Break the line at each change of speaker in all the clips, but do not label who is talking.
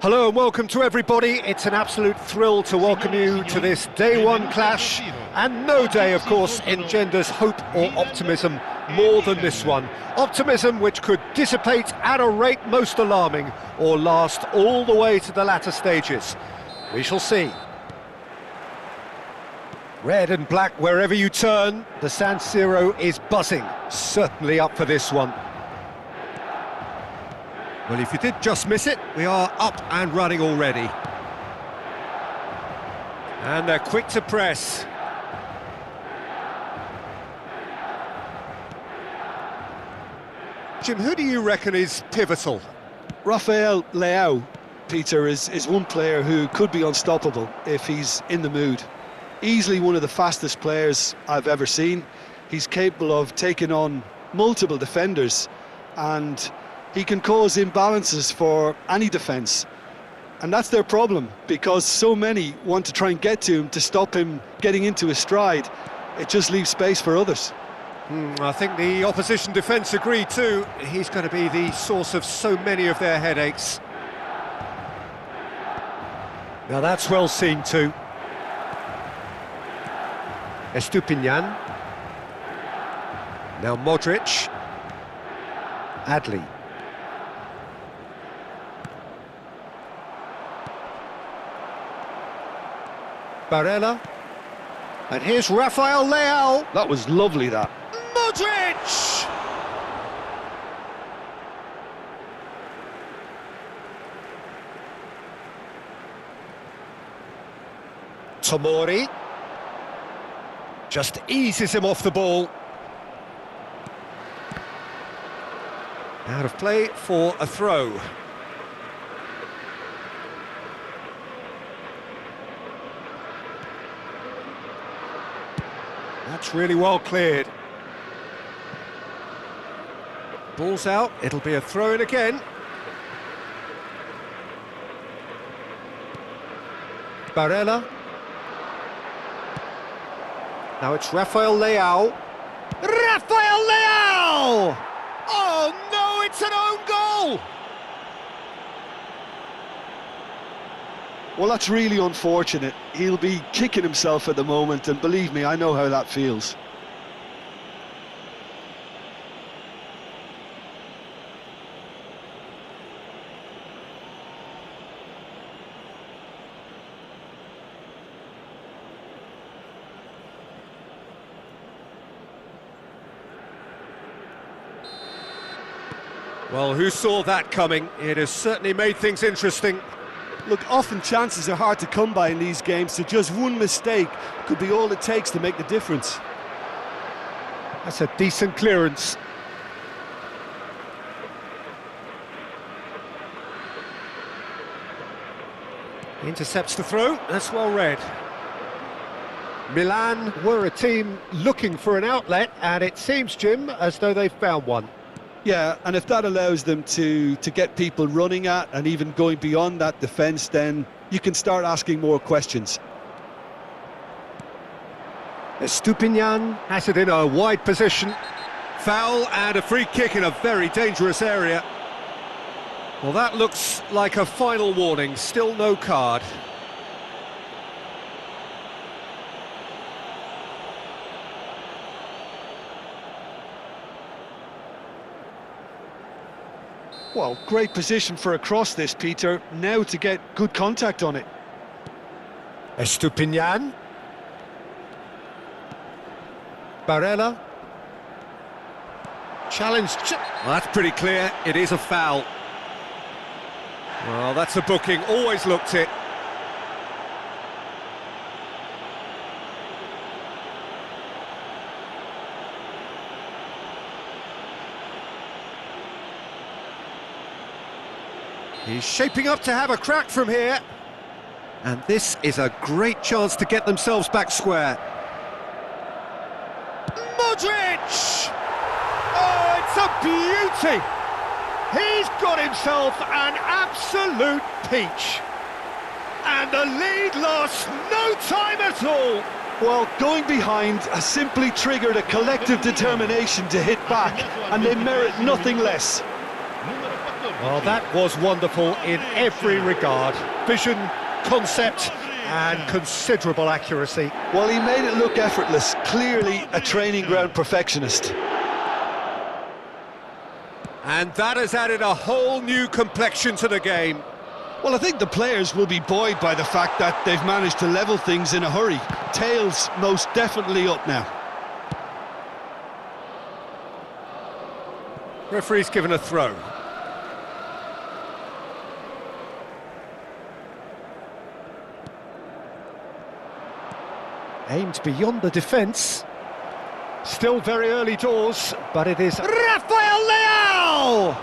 Hello and welcome to everybody. It's an absolute thrill to welcome you to this day one clash, and no day, of course, engenders hope or optimism more than this one. Optimism which could dissipate at a rate most alarming or last all the way to the latter stages. We shall see. Red and black wherever you turn, the San Siro is buzzing, certainly up for this one. Well, if you did just miss it, we are up and running already. And they're quick to press. Jim, who do you reckon is pivotal?
Rafael Leao, Peter, is one player who could be unstoppable if he's in the mood. Easily one of the fastest players I've ever seen. He's capable of taking on multiple defenders, and he can cause imbalances for any defence. And that's their problem, because so many want to try and get to him to stop him getting into his stride. It just leaves space for others.
I think the opposition defence agree too. He's going to be the source of so many of their headaches. Now that's well seen too. Estupinian. Now Modric. Adli. Barella. And here's Rafael Leao.
That was lovely, that.
Modric! Tomori. Just eases him off the ball. Out of play for a throw. That's really well cleared. Ball's out, it'll be a throw-in again. Barella. Now it's Rafael Leao. Rafael Leao! Oh no, it's an own goal!
Well, that's really unfortunate. He'll be kicking himself at the moment, and believe me, I know how that feels.
Well, who saw that coming? It has certainly made things interesting.
Look, often chances are hard to come by in these games, so just one mistake could be all it takes to make the difference.
That's a decent clearance. Intercepts the throw, that's well read. Milan were a team looking for an outlet, and it seems, Jim, as though they've found one.
Yeah, and if that allows them to get people running at and even going beyond that defence, then you can start asking more questions.
Estupinian has it in a wide position. Foul and a free kick in a very dangerous area. Well, that looks like a final warning, still no card.
Well, great position for a cross this, Peter. Now to get good contact on it.
Estupinian. Barella. Challenge. Well, that's pretty clear. It is a foul. Well, that's a booking. Always looked it. He's shaping up to have a crack from here. And this is a great chance to get themselves back square. Modric! Oh, it's a beauty! He's got himself an absolute peach. And the lead lasts no time at all.
Well, going behind has simply triggered a collective determination to hit back, and they merit nothing less.
Well, that was wonderful in every regard. Vision, concept, and considerable accuracy.
Well, he made it look effortless. Clearly a training ground perfectionist.
And that has added a whole new complexion to the game.
Well, I think the players will be buoyed by the fact that they've managed to level things in a hurry. Tails most definitely up now.
Referee's given a throw. Aimed beyond the defence. Still very early doors, but it is Rafael Leao!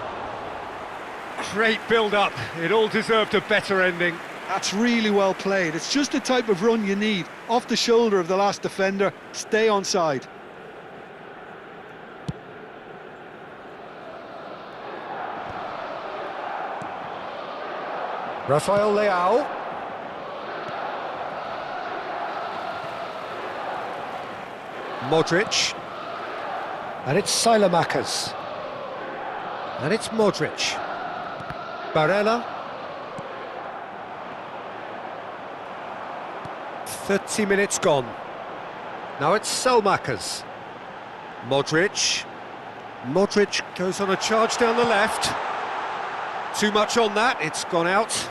Great build-up. It all deserved a better ending.
That's really well played. It's just the type of run you need. Off the shoulder of the last defender, stay onside.
Rafael Leao. Modric. And it's Sailamakers. And it's Modric. Barella. 30 minutes gone. Now it's Selmakers. Modric. Modric goes on a charge down the left. Too much on that, it's gone out.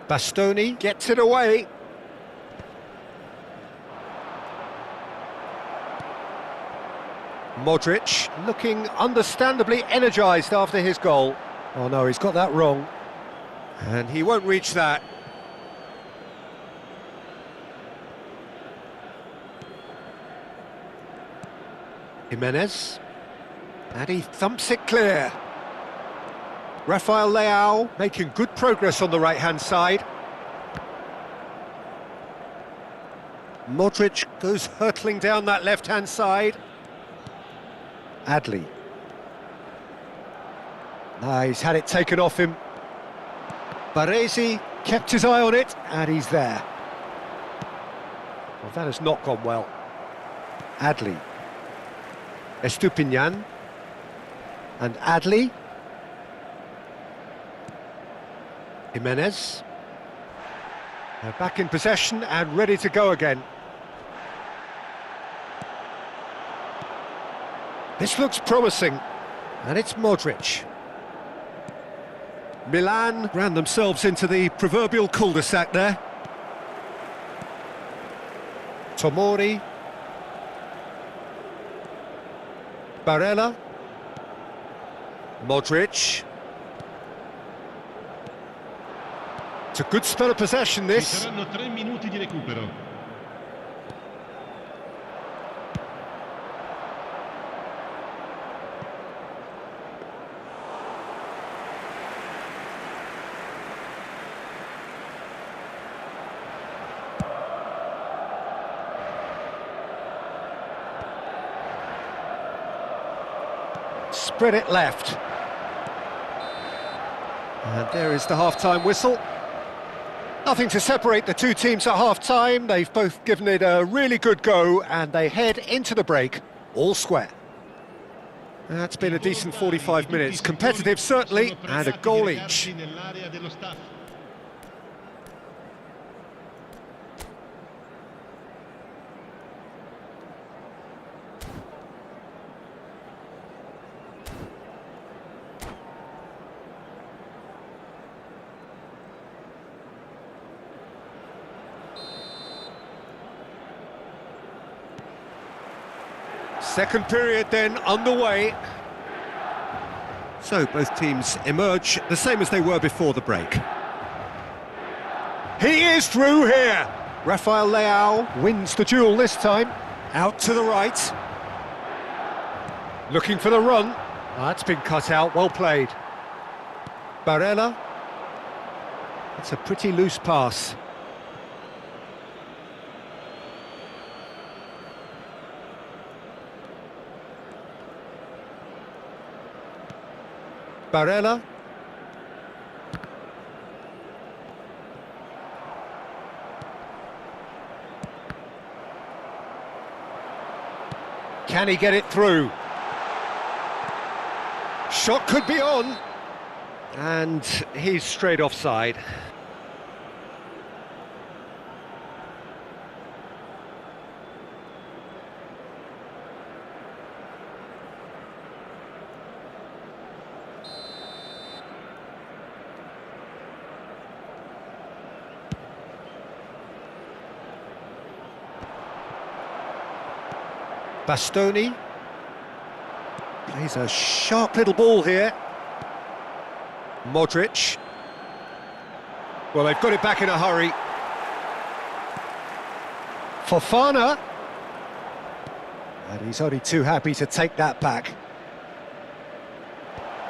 Bastoni gets it away. Modric looking understandably energised after his goal. Oh no, he's got that wrong. And he won't reach that. Jimenez. And he thumps it clear. Rafael Leao making good progress on the right-hand side. Modric goes hurtling down that left-hand side. Adli. He's had it taken off him. Baresi kept his eye on it, and he's there. Well, that has not gone well. Adli. Estupinian. And Adli. Jimenez. They're back in possession and ready to go again. This looks promising, and it's Modric. Milan ran themselves into the proverbial cul-de-sac there. Tomori. Barella. Modric. It's a good spell of possession, this.
Ci saranno 3 minuti di recupero.
Spread it left. And there is the half-time whistle. Nothing to separate the two teams at half-time. They've both given it a really good go, and they head into the break all square. That's been a decent 45 minutes. Competitive, certainly, and a goal each. Second period then underway. So both teams emerge the same as they were before the break. He is through here. Rafael Leao wins the duel this time. Out to the right. Looking for the run. That's been cut out, well played. Barella. It's a pretty loose pass. Barella. Can he get it through? Shot could be on. And he's straight offside. Bastoni plays a sharp little ball here. Modric. Well, they've got it back in a hurry. Fofana. And he's only too happy to take that back.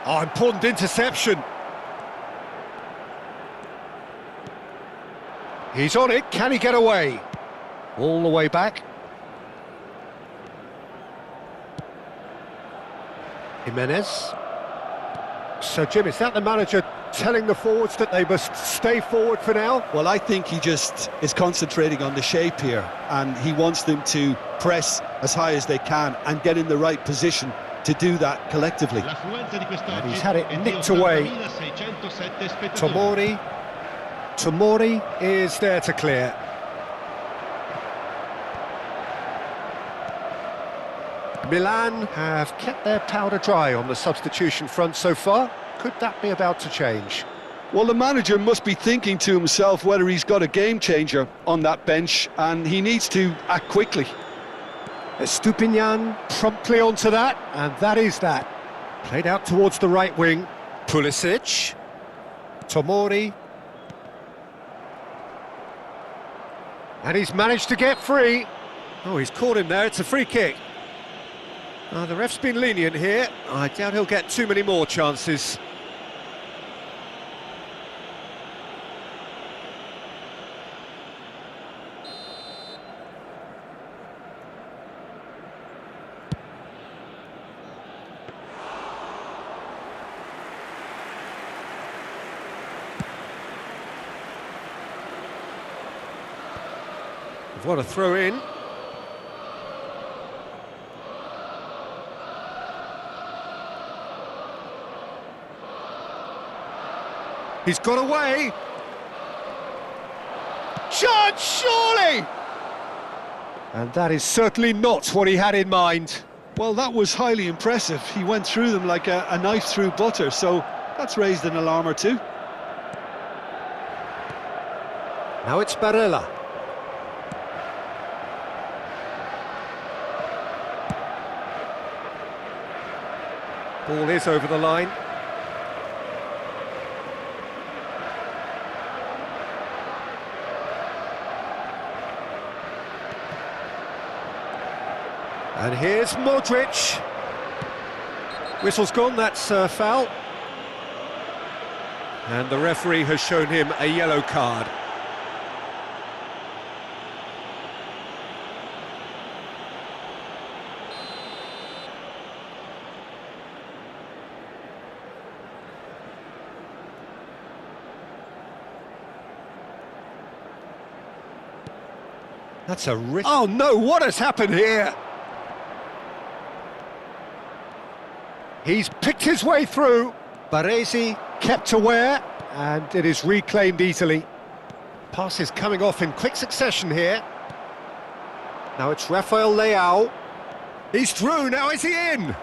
Oh, important interception. He's on it. Can he get away? All the way back. Jimenez. So, Jim, is that the manager telling the forwards that they must stay forward for now?
Well, I think he just is concentrating on the shape here, and he wants them to press as high as they can and get in the right position to do that collectively.
And he's had it nicked away. Tomori is there to clear. Milan have kept their powder dry on the substitution front so far. Could that be about to change?
Well, the manager must be thinking to himself whether he's got a game changer on that bench, and he needs to act quickly.
Estupinian promptly onto that, and that is that. Played out towards the right wing. Pulisic. Tomori. And he's managed to get free. Oh, he's caught him there. It's a free kick. The ref's been lenient here. I doubt he'll get too many more chances. What a throw in. He's got away. Chance, surely! And that is certainly not what he had in mind.
Well, that was highly impressive. He went through them like a knife through butter, so that's raised an alarm or two.
Now it's Barella. Ball is over the line. And here's Modric. Whistle's gone, that's a foul. And the referee has shown him a yellow card. That's a risk. Oh no, what has happened here? He's picked his way through. Baresi kept aware, and it is reclaimed easily. Pass is coming off in quick succession here. Now it's Rafael Leao. He's through, now is he in?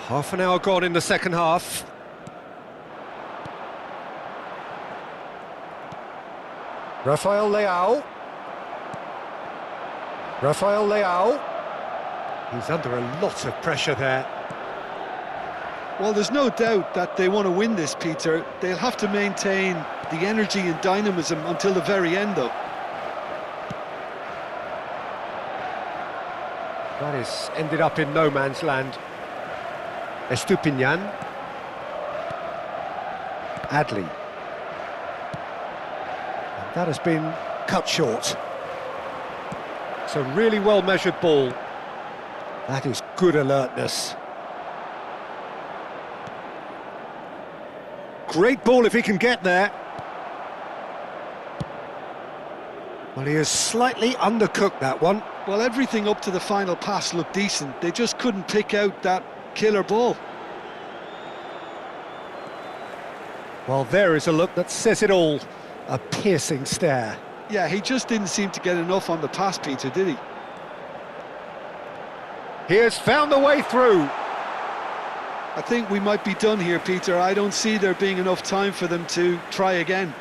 Half an hour gone in the second half. Rafael Leao. Rafael Leao. He's under a lot of pressure there.
Well, there's no doubt that they want to win this, Peter. They'll have to maintain the energy and dynamism until the very end, though.
That has ended up in no man's land. Estupinian. Adli. And that has been cut short. It's a really well-measured ball. That is good alertness. Great ball if he can get there. Well, he has slightly undercooked that one.
Well, everything up to the final pass looked decent. They just couldn't pick out that killer ball.
Well, there is a look that says it all. A piercing stare.
Yeah, he just didn't seem to get enough on the pass, Peter, did he?
He has found the way through.
I think we might be done here, Peter. I don't see there being enough time for them to try again.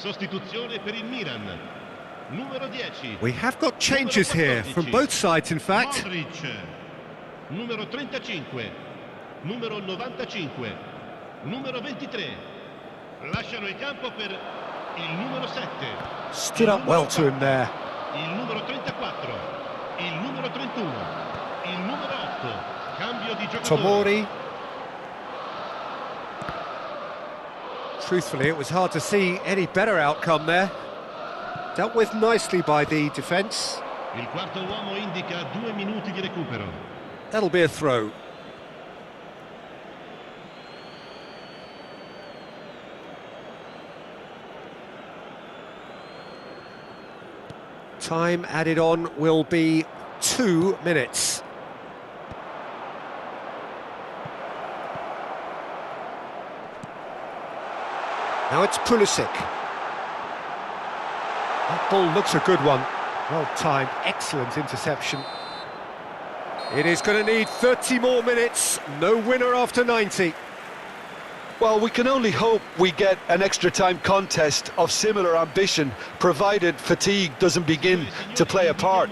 Sostituzione per il Milan. Numero 10.
We have got changes here from both sides, in fact.
Farbej. Numero 35. Numero 95. Numero 23. Lasciano il campo per il numero 7.
Stood up well to him there.
Il numero 34. Il numero 31. Il numero 8. Cambio di giocatore.
Tomori. Truthfully, it was hard to see any better outcome there. Dealt with nicely by the defence.
Il quarto uomo indica 2 minuti di recupero.
That'll be a throw. Time added on will be 2 minutes. Now it's Pulisic. That ball looks a good one. Well timed, excellent interception. It is going to need 30 more minutes. No winner after 90.
Well, we can only hope we get an extra time contest of similar ambition, provided fatigue doesn't begin to play a part.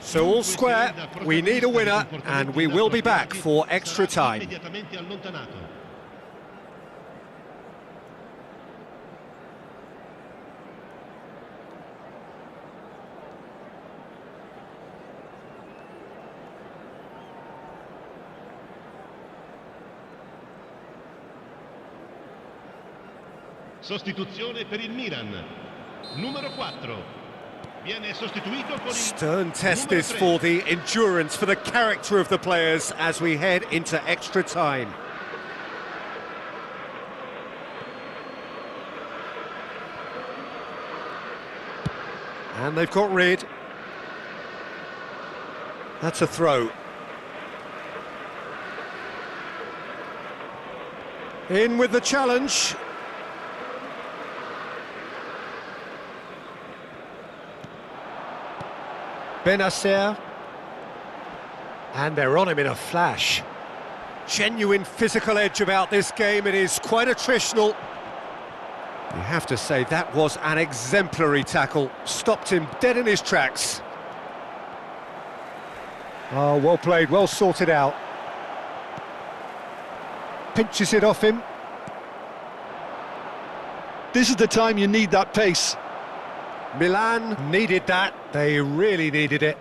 So all square, we need a winner, and we will be back for extra time.
Sostituzione per il Milan. Numero 4. Viene sostituito con il
Stern test
numero
this
3.
for the endurance, for the character of the players as we head into extra time. And they've got rid. That's a throw. In with the challenge. Benacer. And they're on him in a flash. Genuine physical edge about this game. It is quite attritional. You have to say that was an exemplary tackle. Stopped him dead in his tracks. Oh, well played, well sorted out. Pinches it off him.
This is the time you need that pace.
Milan needed that. They really needed it.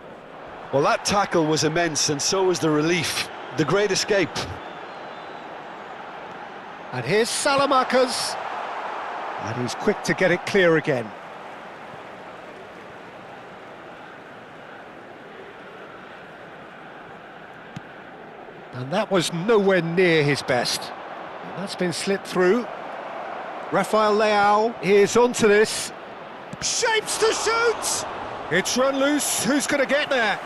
Well, that tackle was immense, and so was the relief. The great escape.
And here's Salamakers. And he's quick to get it clear again. And that was nowhere near his best. And that's been slipped through. Rafael Leao is onto this. Shapes to shoot! It's run loose. Who's going to get there?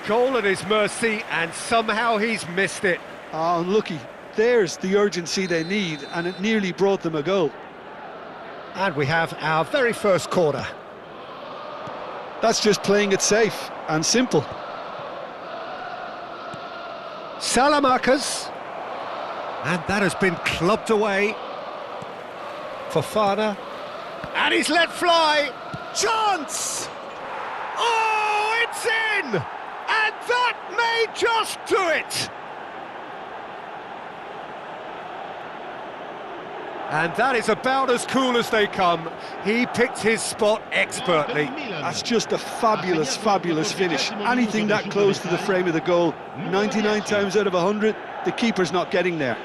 Goal at his mercy, and somehow he's missed it.
Oh, unlucky. There's the urgency they need, and it nearly brought them a goal.
And we have our very first corner.
That's just playing it safe and simple.
Salamanca's. And that has been clubbed away. Fofana. And he's let fly. Chance! Oh, it's in! And that may just do it! And that is about as cool as they come. He picked his spot expertly.
That's just a fabulous, fabulous finish. Anything that close to the frame of the goal, 99 times out of 100, the keeper's not getting there.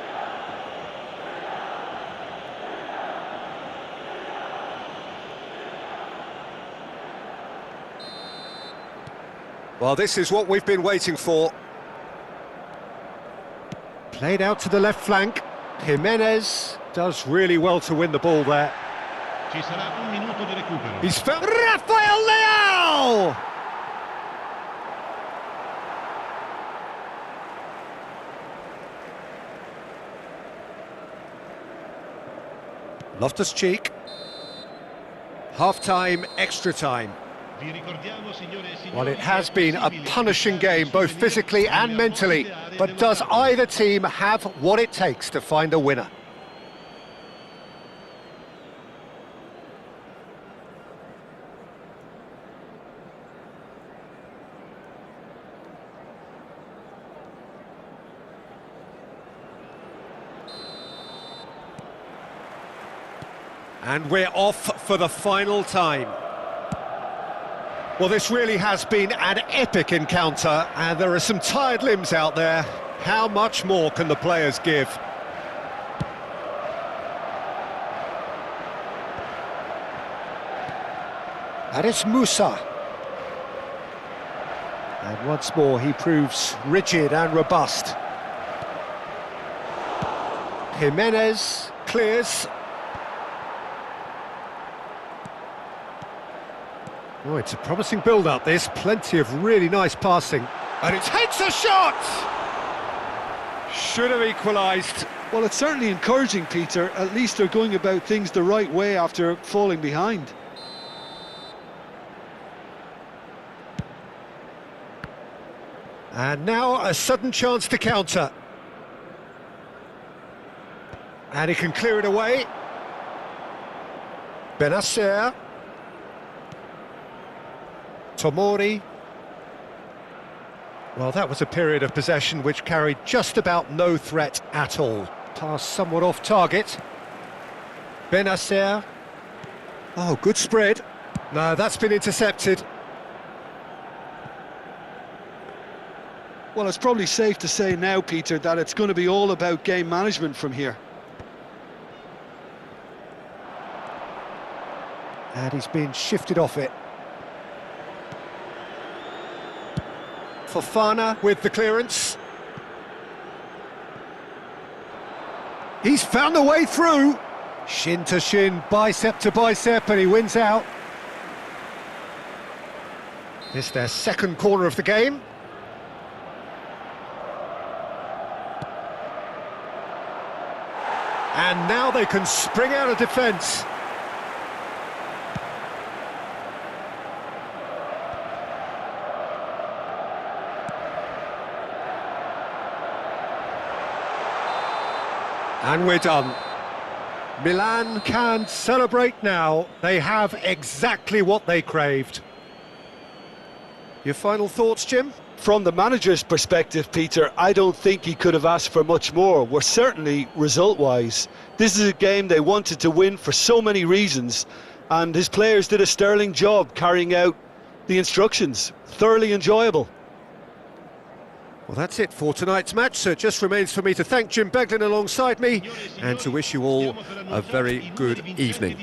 Well, this is what we've been waiting for. Played out to the left flank. Jimenez does really well to win the ball there.
Ci sarà un minuto di recupero.
He's found Rafael Leao! Loftus-Cheek. Half-time, extra time. Well, it has been a punishing game, both physically and mentally, but does either team have what it takes to find a winner? And we're off for the final time. Well, this really has been an epic encounter, and there are some tired limbs out there. How much more can the players give? And it's Musa. And once more he proves rigid and robust. Jimenez clears. Oh, it's a promising build-up, this. Plenty of really nice passing. And it takes a shot! Should have equalised.
Well, it's certainly encouraging, Peter. At least they're going about things the right way after falling behind.
And now a sudden chance to counter. And he can clear it away. Benacer. Tomori. Well, that was a period of possession which carried just about no threat at all. Pass somewhat off target. Benacer. Oh, good spread. No, that's been intercepted.
Well, it's probably safe to say now, Peter, that it's going to be all about game management from here.
And he's been shifted off it. Fofana with the clearance. He's found a way through. Shin to shin, bicep to bicep, and he wins out. It's their second corner of the game. And now they can spring out of defence. And we're done. Milan can celebrate now. They have exactly what they craved. Your final thoughts, Jim?
From the manager's perspective, Peter, I don't think he could have asked for much more. We're certainly result-wise. This is a game they wanted to win for so many reasons, and his players did a sterling job carrying out the instructions. Thoroughly enjoyable.
Well, that's it for tonight's match, so it just remains for me to thank Jim Beglin alongside me and to wish you all a very good evening.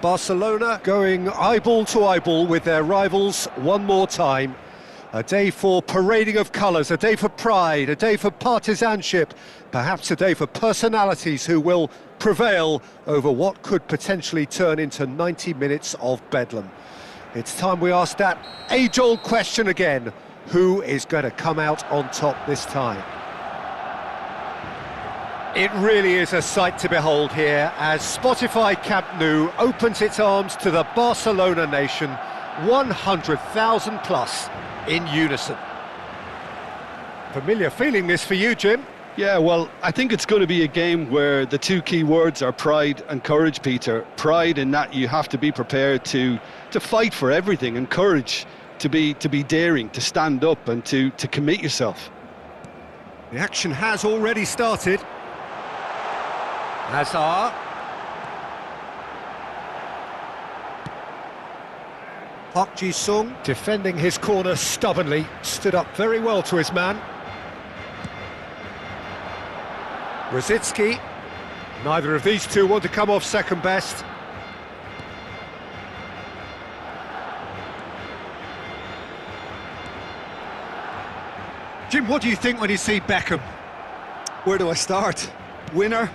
Barcelona going eyeball to eyeball with their rivals one more time. A day for parading of colours, a day for pride, a day for partisanship, perhaps a day for personalities who will prevail over what could potentially turn into 90 minutes of bedlam. It's time we ask that age-old question again: who is going to come out on top this time? It really is a sight to behold here as Spotify Camp Nou opens its arms to the Barcelona nation, 100,000 plus in unison. Familiar feeling this for you, Jim?
Yeah, well, I think it's going to be a game where the two key words are pride and courage, Peter. Pride in that you have to be prepared to fight for everything, and courage to be daring, to stand up and to commit yourself.
The action has already started. Hazard. Park Ji-sung defending his corner stubbornly, stood up very well to his man. Rosicki. Neither of these two want to come off second best. Jim, what do you think when you see Beckham?
Where do I start? Winner,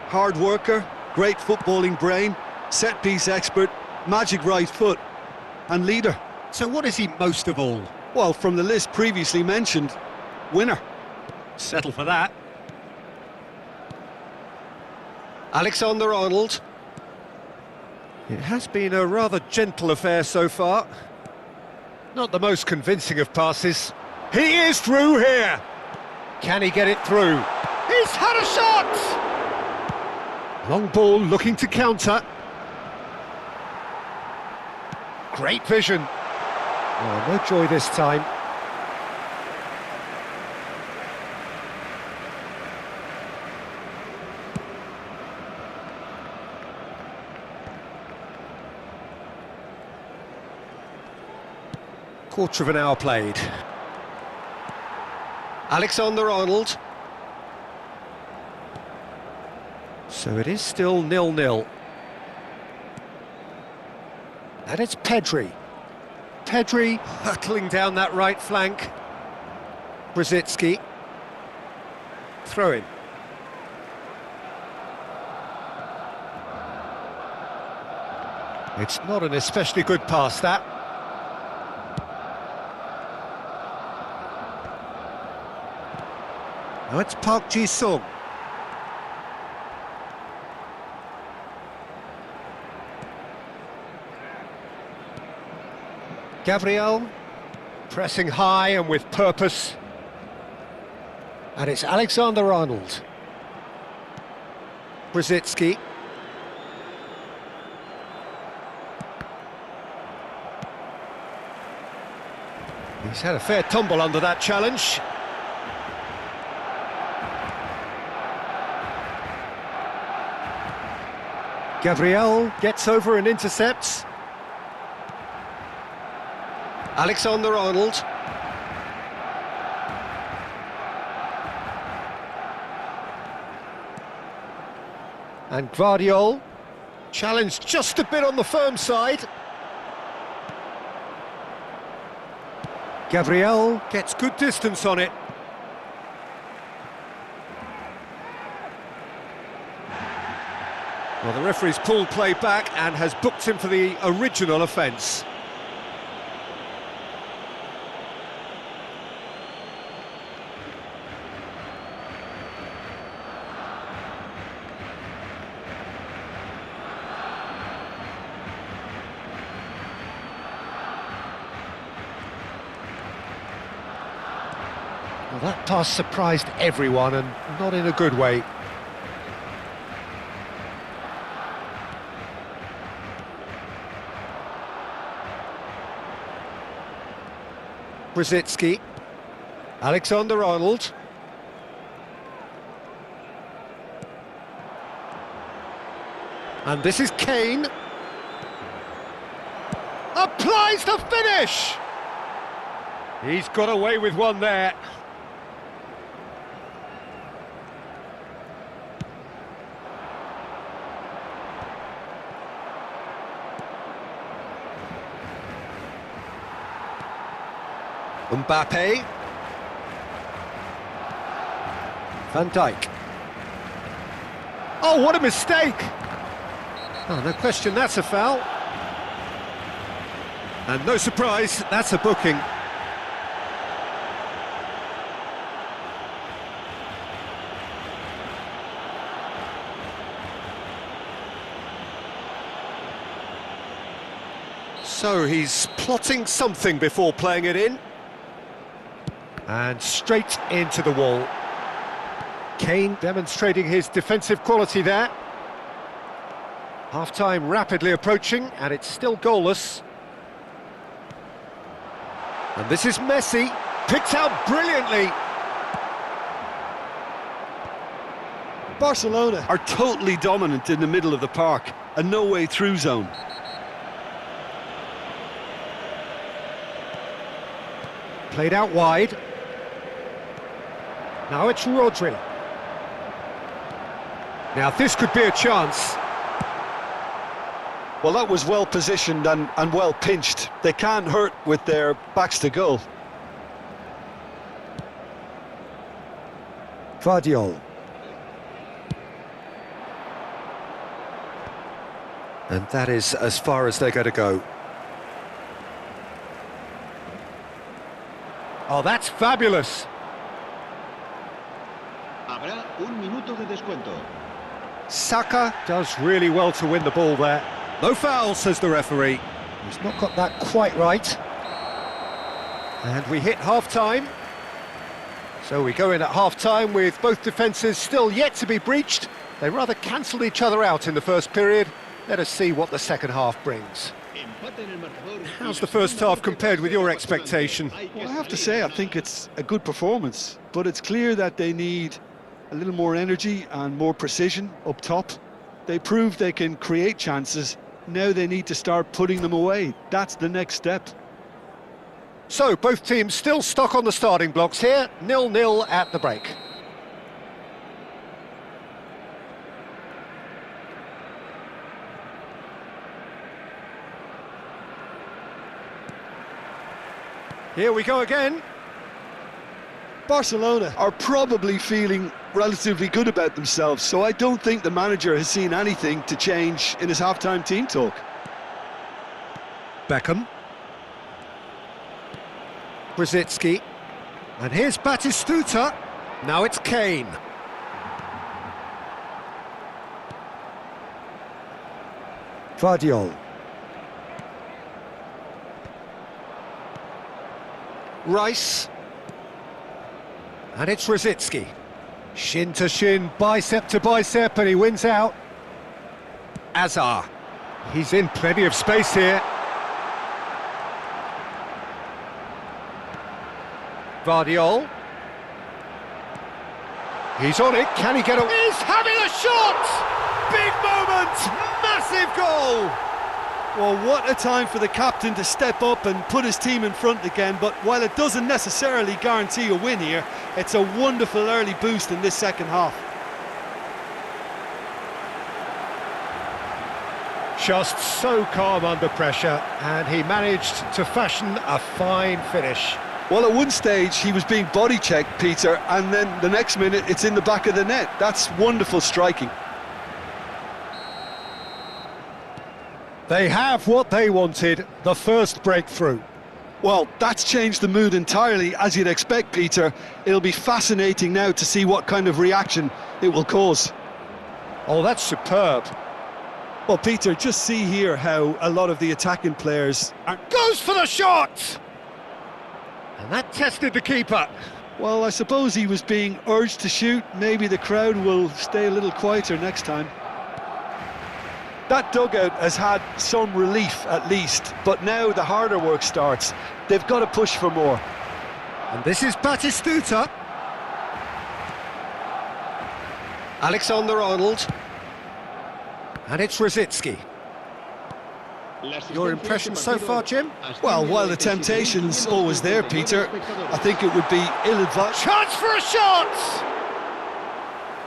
hard worker, great footballing brain, set-piece expert, magic right foot, and leader.
So what is he most of all?
Well, from the list previously mentioned, winner.
Settle for that. Alexander-Arnold. It has been a rather gentle affair so far. Not the most convincing of passes. He is through here. Can he get it through? He's had a shot! Long ball looking to counter. Great vision. Oh, no joy this time. Quarter of an hour played. Alexander-Arnold. So it is still 0-0. And it's Pedri. Pedri hurtling down that right flank. Rosicki. Throw in. It's not an especially good pass, that. Now it's Park Ji-sung. Gabriel, pressing high and with purpose. And it's Alexander-Arnold. Rosicki. He's had a fair tumble under that challenge. Gabriel gets over and intercepts. Alexander-Arnold. And Gvardiol. Challenged just a bit on the firm side. Gabriel gets good distance on it. Well, the referee's pulled play back and has booked him for the original offence. Well, that pass surprised everyone, and not in a good way. Rosicki. Alexander-Arnold. And this is Kane. Applies the finish! He's got away with one there. Mbappe. Van Dijk. Oh, what a mistake! Oh, no question, that's a foul. And no surprise, that's a booking. So he's plotting something before playing it in. And straight into the wall. Kane demonstrating his defensive quality there. Half-time rapidly approaching, and it's still goalless. And this is Messi, picked out brilliantly.
Barcelona are totally dominant in the middle of the park, a no-way through zone.
Played out wide. Now it's Rodri. Now this could be a chance.
Well, that was well positioned and well pinched. They can't hurt with their backs to goal.
Vardiol. And that is as far as they're going to go. Oh, that's fabulous.
Habrá un minuto de descuento.
Saka does really well to win the ball there. No foul, says the referee. He's not got that quite right. And we hit half-time. So we go in at half-time with both defences still yet to be breached. They rather cancelled each other out in the first period. Let us see what the second half brings. How's the first half compared with your expectation?
Well, I have to say, I think it's a good performance, but it's clear that they need a little more energy and more precision up top. They proved they can create chances. Now they need to start putting them away. That's the next step.
So, both teams still stuck on the starting blocks here, 0-0 at the break. Here we go again.
Barcelona are probably feeling relatively good about themselves, so I don't think the manager has seen anything to change in his half-time team talk.
Beckham. Brzezinski. And here's Batistuta. Now it's Kane. Vardiol. Rice. And it's Brzezinski. Shin to shin, bicep to bicep, and he wins out. Azar. He's in plenty of space here. Vardiol. He's on it, can he get away? He's having a shot! Big moment, massive goal!
Well, what a time for the captain to step up and put his team in front again, but while it doesn't necessarily guarantee a win here, it's a wonderful early boost in this second half.
Just so calm under pressure, and he managed to fashion a fine finish.
Well, at one stage he was being body checked, Peter, and then the next minute it's in the back of the net. That's wonderful striking.
They have what they wanted, the first breakthrough.
Well, that's changed the mood entirely, as you'd expect, Peter. It'll be fascinating now to see what kind of reaction it will cause.
Oh, that's superb.
Well, Peter, just see here how a lot of the attacking players are...
Goes for the shot! And that tested the keeper.
Well, I suppose he was being urged to shoot. Maybe the crowd will stay a little quieter next time. That dugout has had some relief at least, but now the harder work starts. They've got to push for more.
And this is Batistuta. Alexander-Arnold. And it's Brzezinski. Your impression so far, Jim?
Well, while the temptation's always there, Peter, I think it would be ill-advised.
Chance for a shot!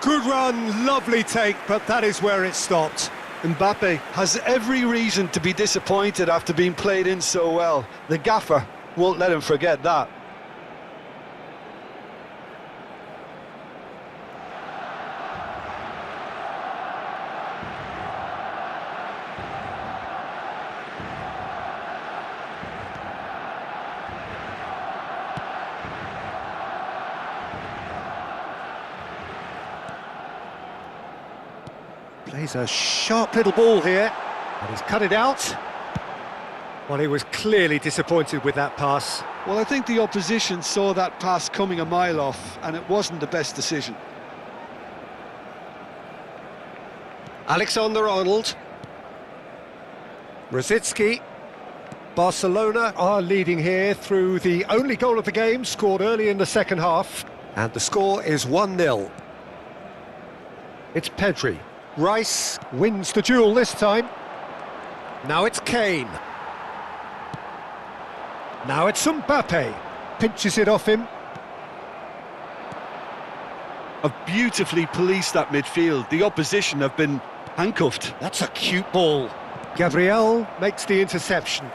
Good run, lovely take, but that is where it stopped.
Mbappe has every reason to be disappointed after being played in so well. The gaffer won't let him forget that.
He's a sharp little ball here, and he's cut it out. Well, he was clearly disappointed with that pass.
Well, I think the opposition saw that pass coming a mile off, and it wasn't the best decision.
Alexander-Arnold. Rosicki. Barcelona are leading here through the only goal of the game, scored early in the second half. And the score is 1-0. It's Pedri. Rice wins the duel this time. Now it's Kane. Now it's Mbappe. Pinches it off him.
Have beautifully policed that midfield. The opposition have been handcuffed.
That's a cute ball. Gabriel makes the interception.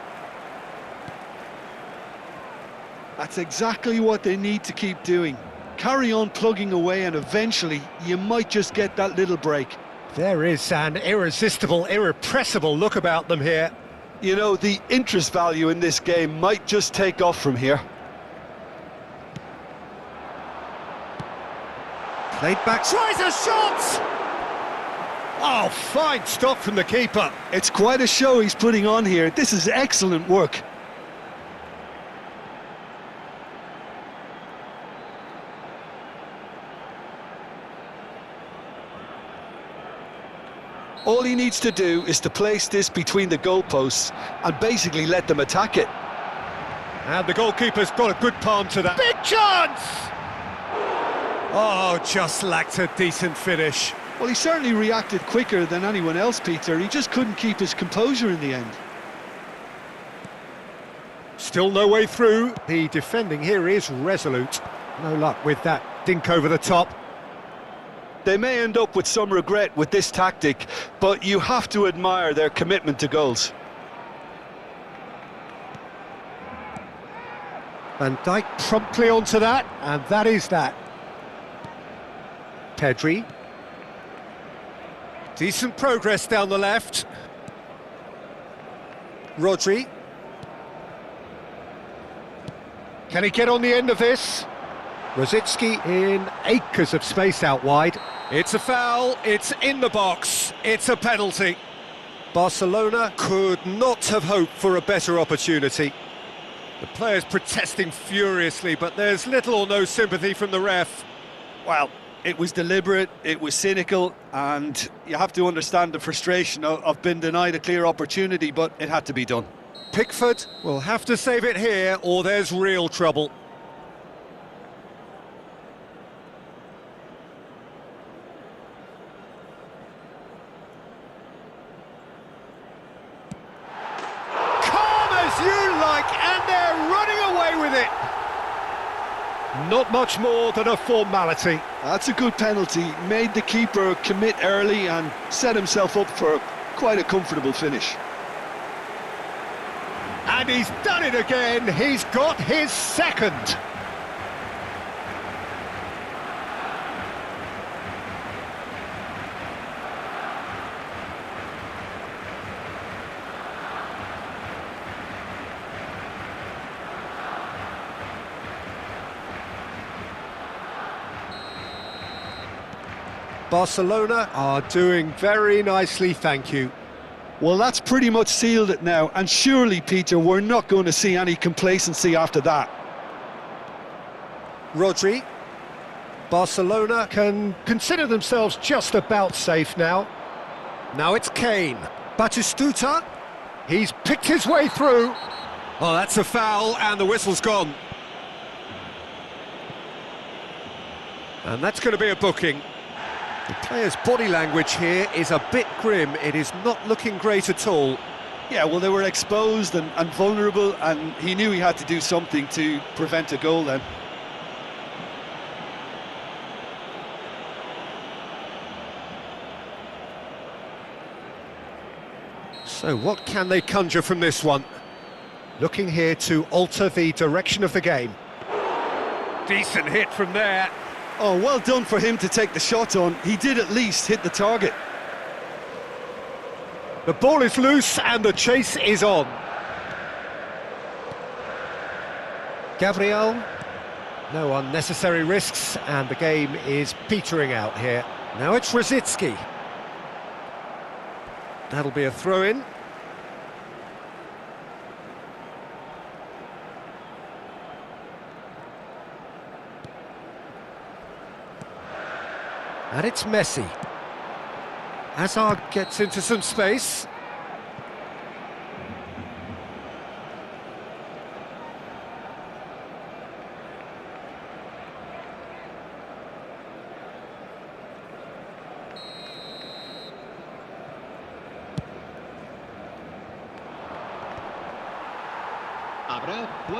That's exactly what they need to keep doing. Carry on plugging away, and eventually you might just get that little break.
There is an irresistible, irrepressible look about them here.
You know, the interest value in this game might just take off from here.
Played back, tries a shot! Oh, fine stop from the keeper.
It's quite a show he's putting on here. This is excellent work. All he needs to do is to place this between the goalposts and basically let them attack it.
And the goalkeeper's got a good palm to that. Big chance! Oh, just lacked a decent finish.
Well, he certainly reacted quicker than anyone else, Peter. He just couldn't keep his composure in the end.
Still no way through. The defending here is resolute. No luck with that dink over the top.
They may end up with some regret with this tactic, but you have to admire their commitment to goals.
Van Dijk promptly onto that, and that is that. Pedri. Decent progress down the left. Rodri. Can he get on the end of this? Rosicki in acres of space out wide. It's a foul, it's in the box, it's a penalty. Barcelona could not have hoped for a better opportunity. The players protesting furiously, but there's little or no sympathy from the ref.
Well, it was deliberate, it was cynical, and you have to understand the frustration of being denied a clear opportunity, but it had to be done.
Pickford will have to save it here, or there's real trouble. And they're running away with it. Not much more than a formality.
That's a good penalty. Made the keeper commit early and set himself up for quite a comfortable finish.
And he's done it again. He's got his second. Barcelona are doing very nicely, thank you.
Well, that's pretty much sealed it now, and surely, Peter, we're not going to see any complacency after that.
Rodri. Barcelona can consider themselves just about safe now. Now it's Kane. Batistuta. He's picked his way through. Oh, that's a foul, and the whistle's gone. And that's going to be a booking. The player's body language here is a bit grim. It is not looking great at all.
Yeah, well, they were exposed and vulnerable, and he knew he had to do something to prevent a goal then.
So what can they conjure from this one? Looking here to alter the direction of the game. Decent hit from there.
Oh, well done for him to take the shot on. He did at least hit the target.
The ball is loose and the chase is on. Gabriel. No unnecessary risks, and the game is petering out here. Now it's Rosicki. That'll be a throw-in. And it's Messi. Hazard gets into some space.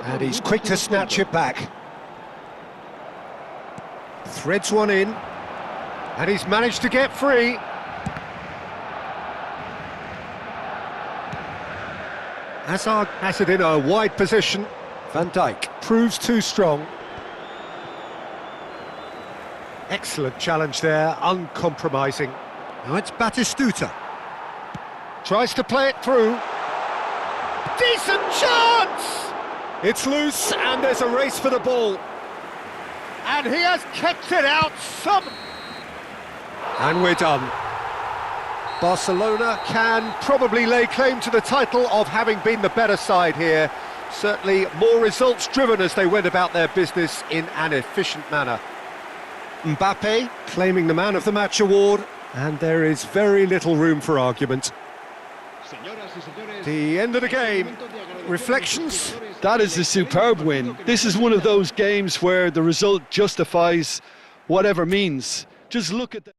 And he's quick to snatch it back. Threads one in. And he's managed to get free. Hazard has it in a wide position. Van Dijk proves too strong. Excellent challenge there, uncompromising. Now it's Batistuta. Tries to play it through. Decent chance! It's loose and there's a race for the ball. And he has kept it out And we're done. Barcelona can probably lay claim to the title of having been the better side here. Certainly more results driven as they went about their business in an efficient manner. Mbappe claiming the Man of the Match award, and there is very little room for argument. The end of the game. Reflections?
That is a superb win. This is one of those games where the result justifies whatever means. Just look at the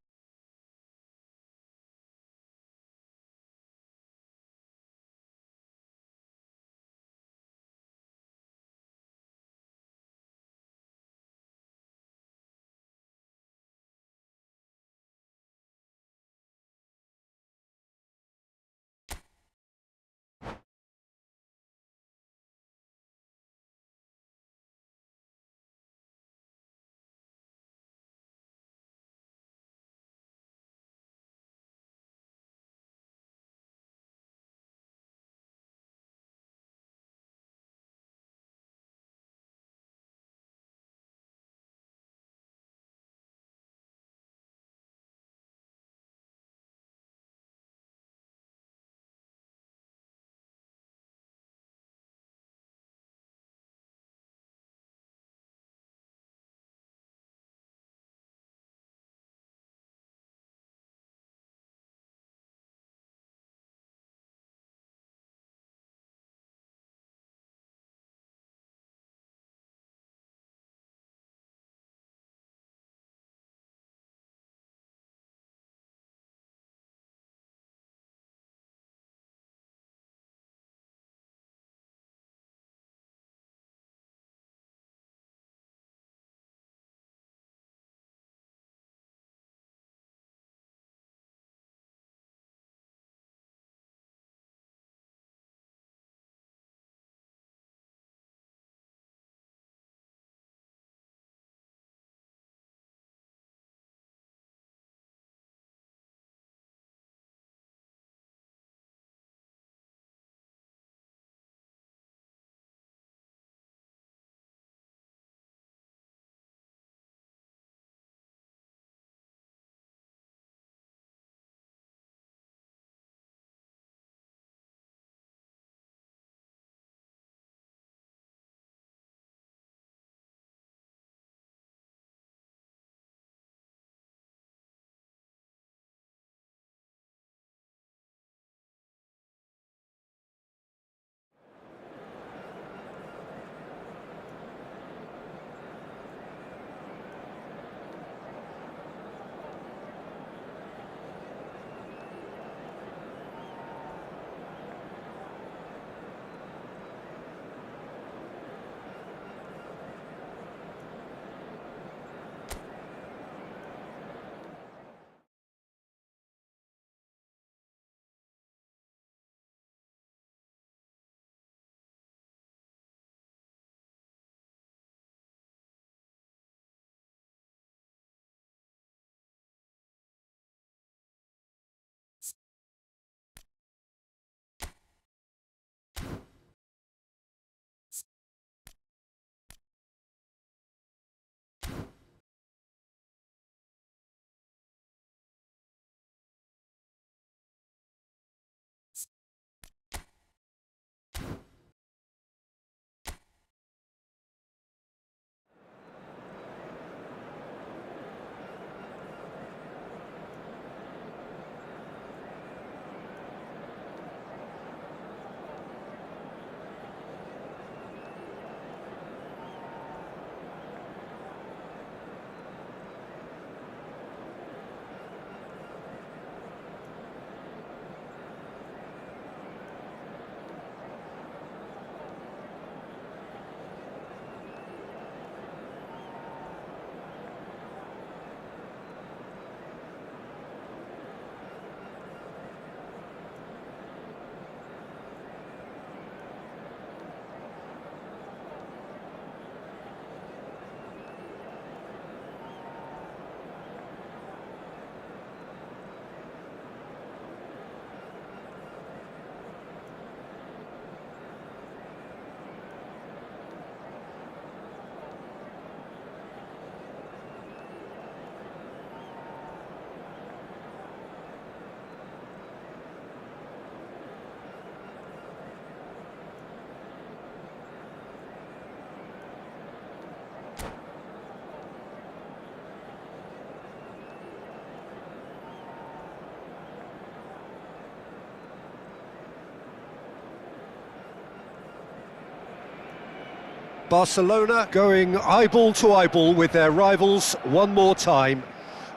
Barcelona going eyeball to eyeball with their rivals one more time.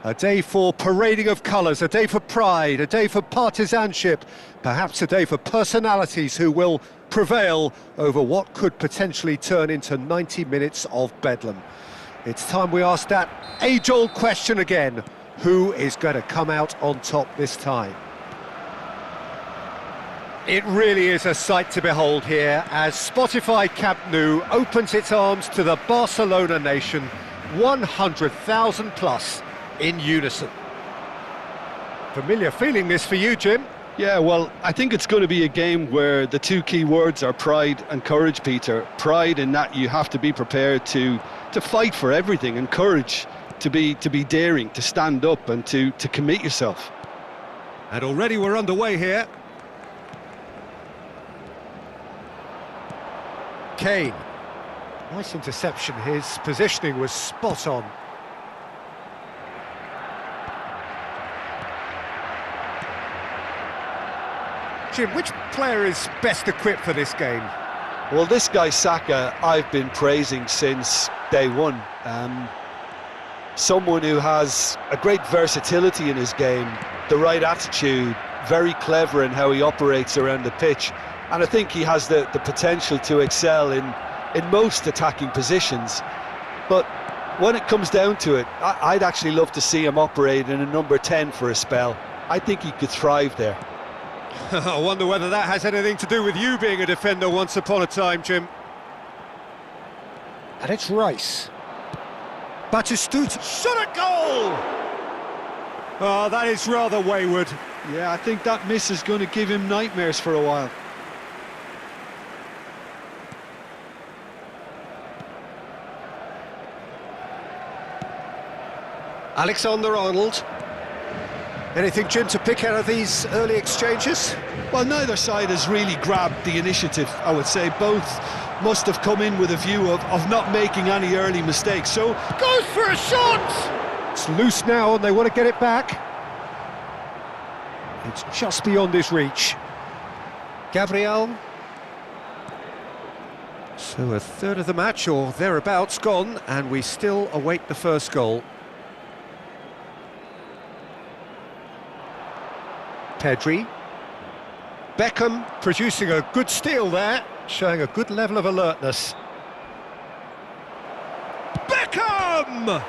A day for parading of colours, a day for pride, a day for partisanship, perhaps a day for personalities who will prevail over what could potentially turn into 90 minutes of bedlam. It's time we ask that age-old question again. Who is going to come out on top this time? It really is a sight to behold here as Spotify Camp Nou opens its arms to the Barcelona nation, 100,000 plus in unison. Familiar feeling this for you, Jim?
Yeah, well, I think it's going to be a game where the two key words are pride and courage, Peter. Pride in that you have to be prepared to fight for everything, and courage to be daring, to stand up and to commit yourself.
And already we're underway here. Kane. Nice interception, his positioning was spot on. Jim, which player is best equipped for this game?
Well, this guy Saka, I've been praising since day one. Someone who has a great versatility in his game, the right attitude, very clever in how he operates around the pitch. And I think he has the potential to excel in most attacking positions. But when it comes down to it, I'd actually love to see him operate in a number 10 for a spell. I think he could thrive there.
I wonder whether that has anything to do with you being a defender once upon a time, Jim. And it's Rice. Batistuta, shot a goal! Oh, that is rather wayward.
Yeah, I think that miss is going to give him nightmares for a while.
Alexander-Arnold. Anything, Jim, to pick out of these early exchanges?
Well, neither side has really grabbed the initiative, I would say. Both must have come in with a view of not making any early mistakes. So,
goes for a shot! It's loose now and they want to get it back. It's just beyond his reach. Gabriel. So a third of the match or thereabouts gone, and we still await the first goal. Pedri. Beckham producing a good steal there, showing a good level of alertness. Beckham!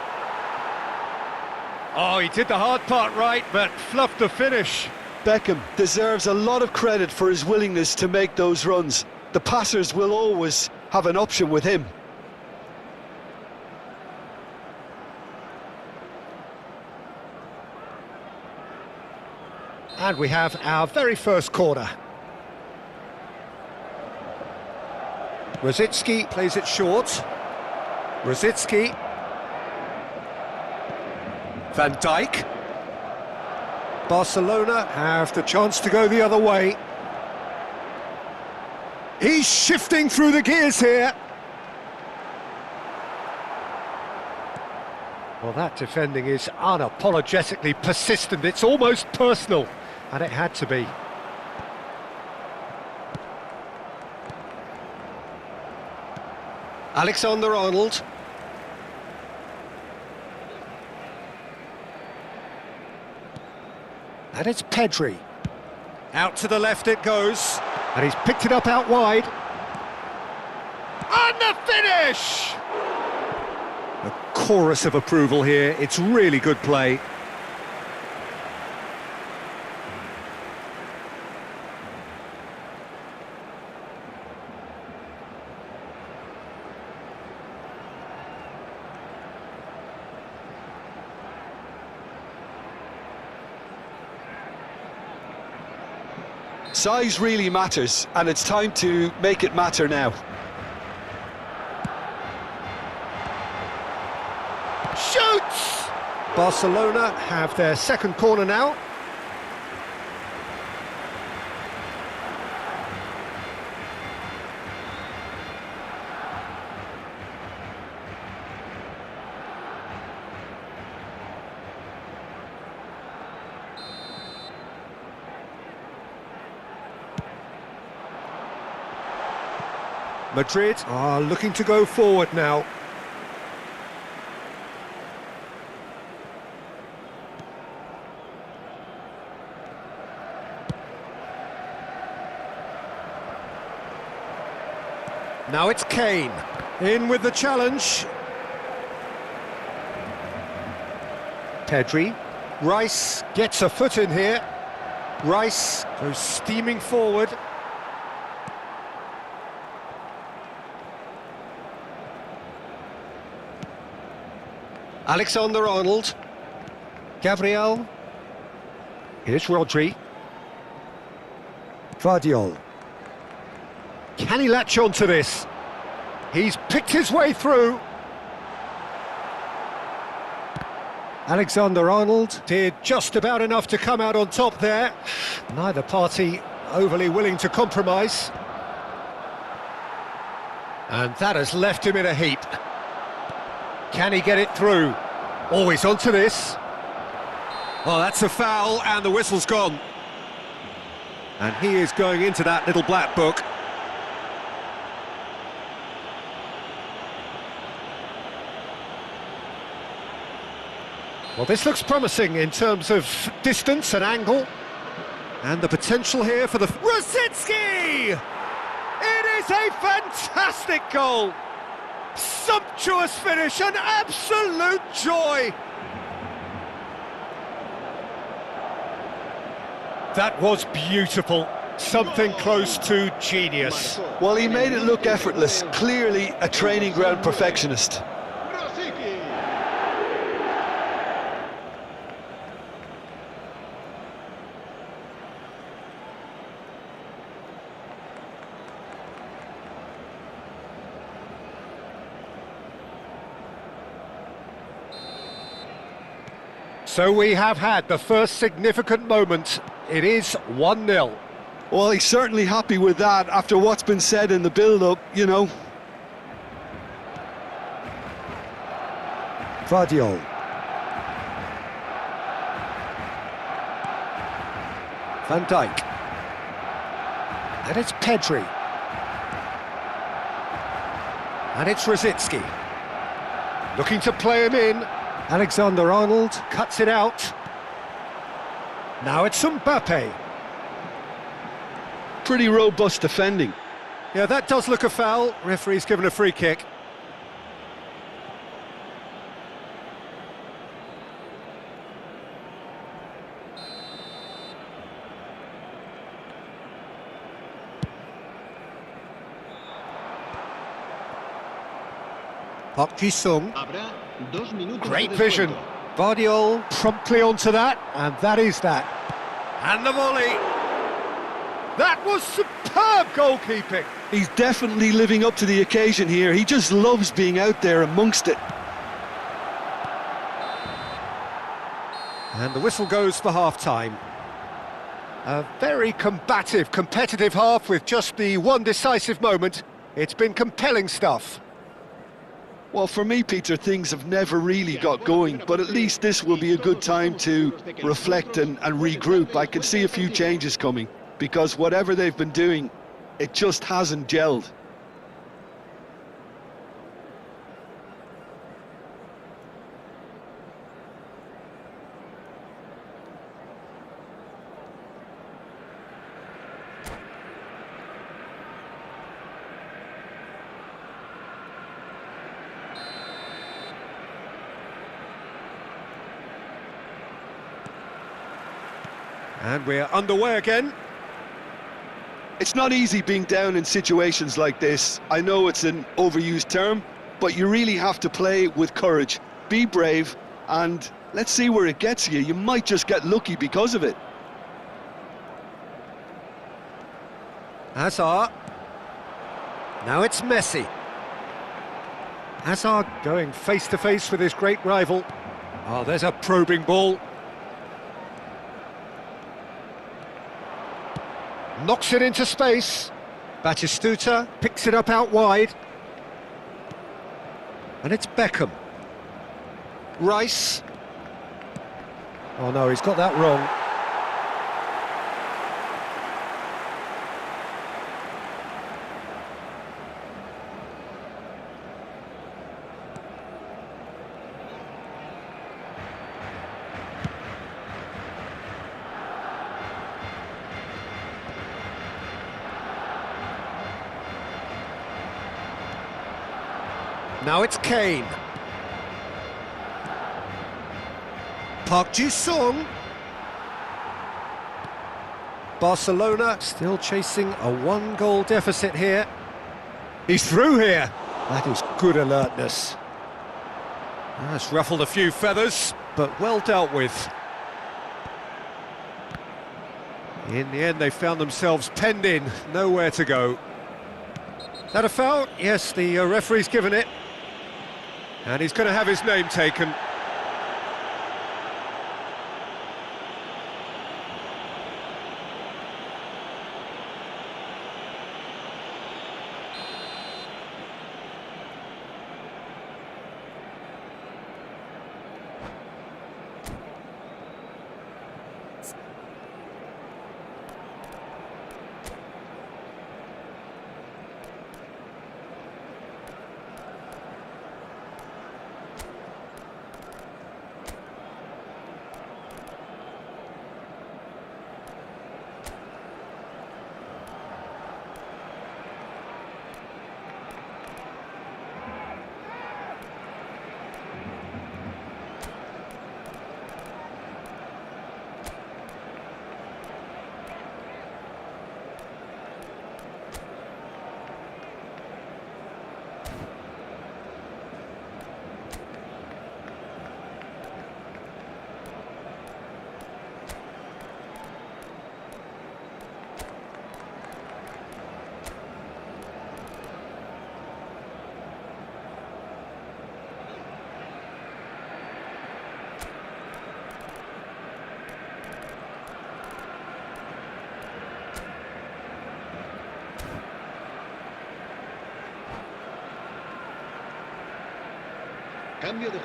Oh, he did the hard part right, but fluffed the finish.
Beckham deserves a lot of credit for his willingness to make those runs. The passers will always have an option with him.
And we have our very first corner. Rosicki plays it short. Rosicki. Van Dijk. Barcelona have the chance to go the other way. He's shifting through the gears here. Well, that defending is unapologetically persistent. It's almost personal. And it had to be. Alexander-Arnold. And it's Pedri. Out to the left it goes. And he's picked it up out wide. And the finish! A chorus of approval here. It's really good play.
Size really matters, and it's time to make it matter now.
Shoots! Barcelona have their second corner now. Madrid are looking to go forward now. Now it's Kane, in with the challenge. Pedri, Rice gets a foot in here. Rice goes steaming forward. Alexander-Arnold. Gabriel. Here's Rodri. Vardiol. Can he latch on to this? He's picked his way through. Alexander-Arnold did just about enough to come out on top there. Neither party overly willing to compromise. And that has left him in a heap. Can he get it through? Oh, he's onto this. Oh, that's a foul, and the whistle's gone. And he is going into that little black book. Well, this looks promising in terms of distance and angle. And the potential here for the... Rosicki! It is a fantastic goal! Sumptuous finish, an absolute joy! That was beautiful. Something close to genius.
Well, he made it look effortless. Clearly a training ground perfectionist.
So we have had the first significant moment. It is 1-0.
Well, he's certainly happy with that after what's been said in the build-up, you know.
Vardiol. Van Dijk. And it's Pedri. And it's Rosicki. Looking to play him in. Alexander-Arnold cuts it out. Now it's Mbappe.
Pretty robust defending.
Yeah, that does look a foul. Referee's given a free kick. Park Ji-sung. Great vision. Vardiol promptly onto that, and that is that. And the volley. That was superb goalkeeping.
He's definitely living up to the occasion here. He just loves being out there amongst it.
And the whistle goes for half-time. A very combative, competitive half with just the one decisive moment. It's been compelling stuff.
Well, for me, Peter, things have never really got going, but at least this will be a good time to reflect and regroup. I can see a few changes coming, because whatever they've been doing, it just hasn't gelled.
And we're underway again.
It's not easy being down in situations like this. I know it's an overused term, but you really have to play with courage. Be brave, and let's see where it gets you. You might just get lucky because of it.
Hazard. Now it's Messi. Hazard going face-to-face with his great rival. Oh, there's a probing ball. Knocks it into space. Batistuta picks it up out wide. And it's Beckham. Rice. Oh no, he's got that wrong. Now it's Kane. Park Ji-sung. Barcelona still chasing a one-goal deficit here. He's through here. That is good alertness. That's ruffled a few feathers, but well dealt with. In the end, they found themselves penned in, nowhere to go. That a foul? Yes, the referee's given it. And he's going to have his name taken.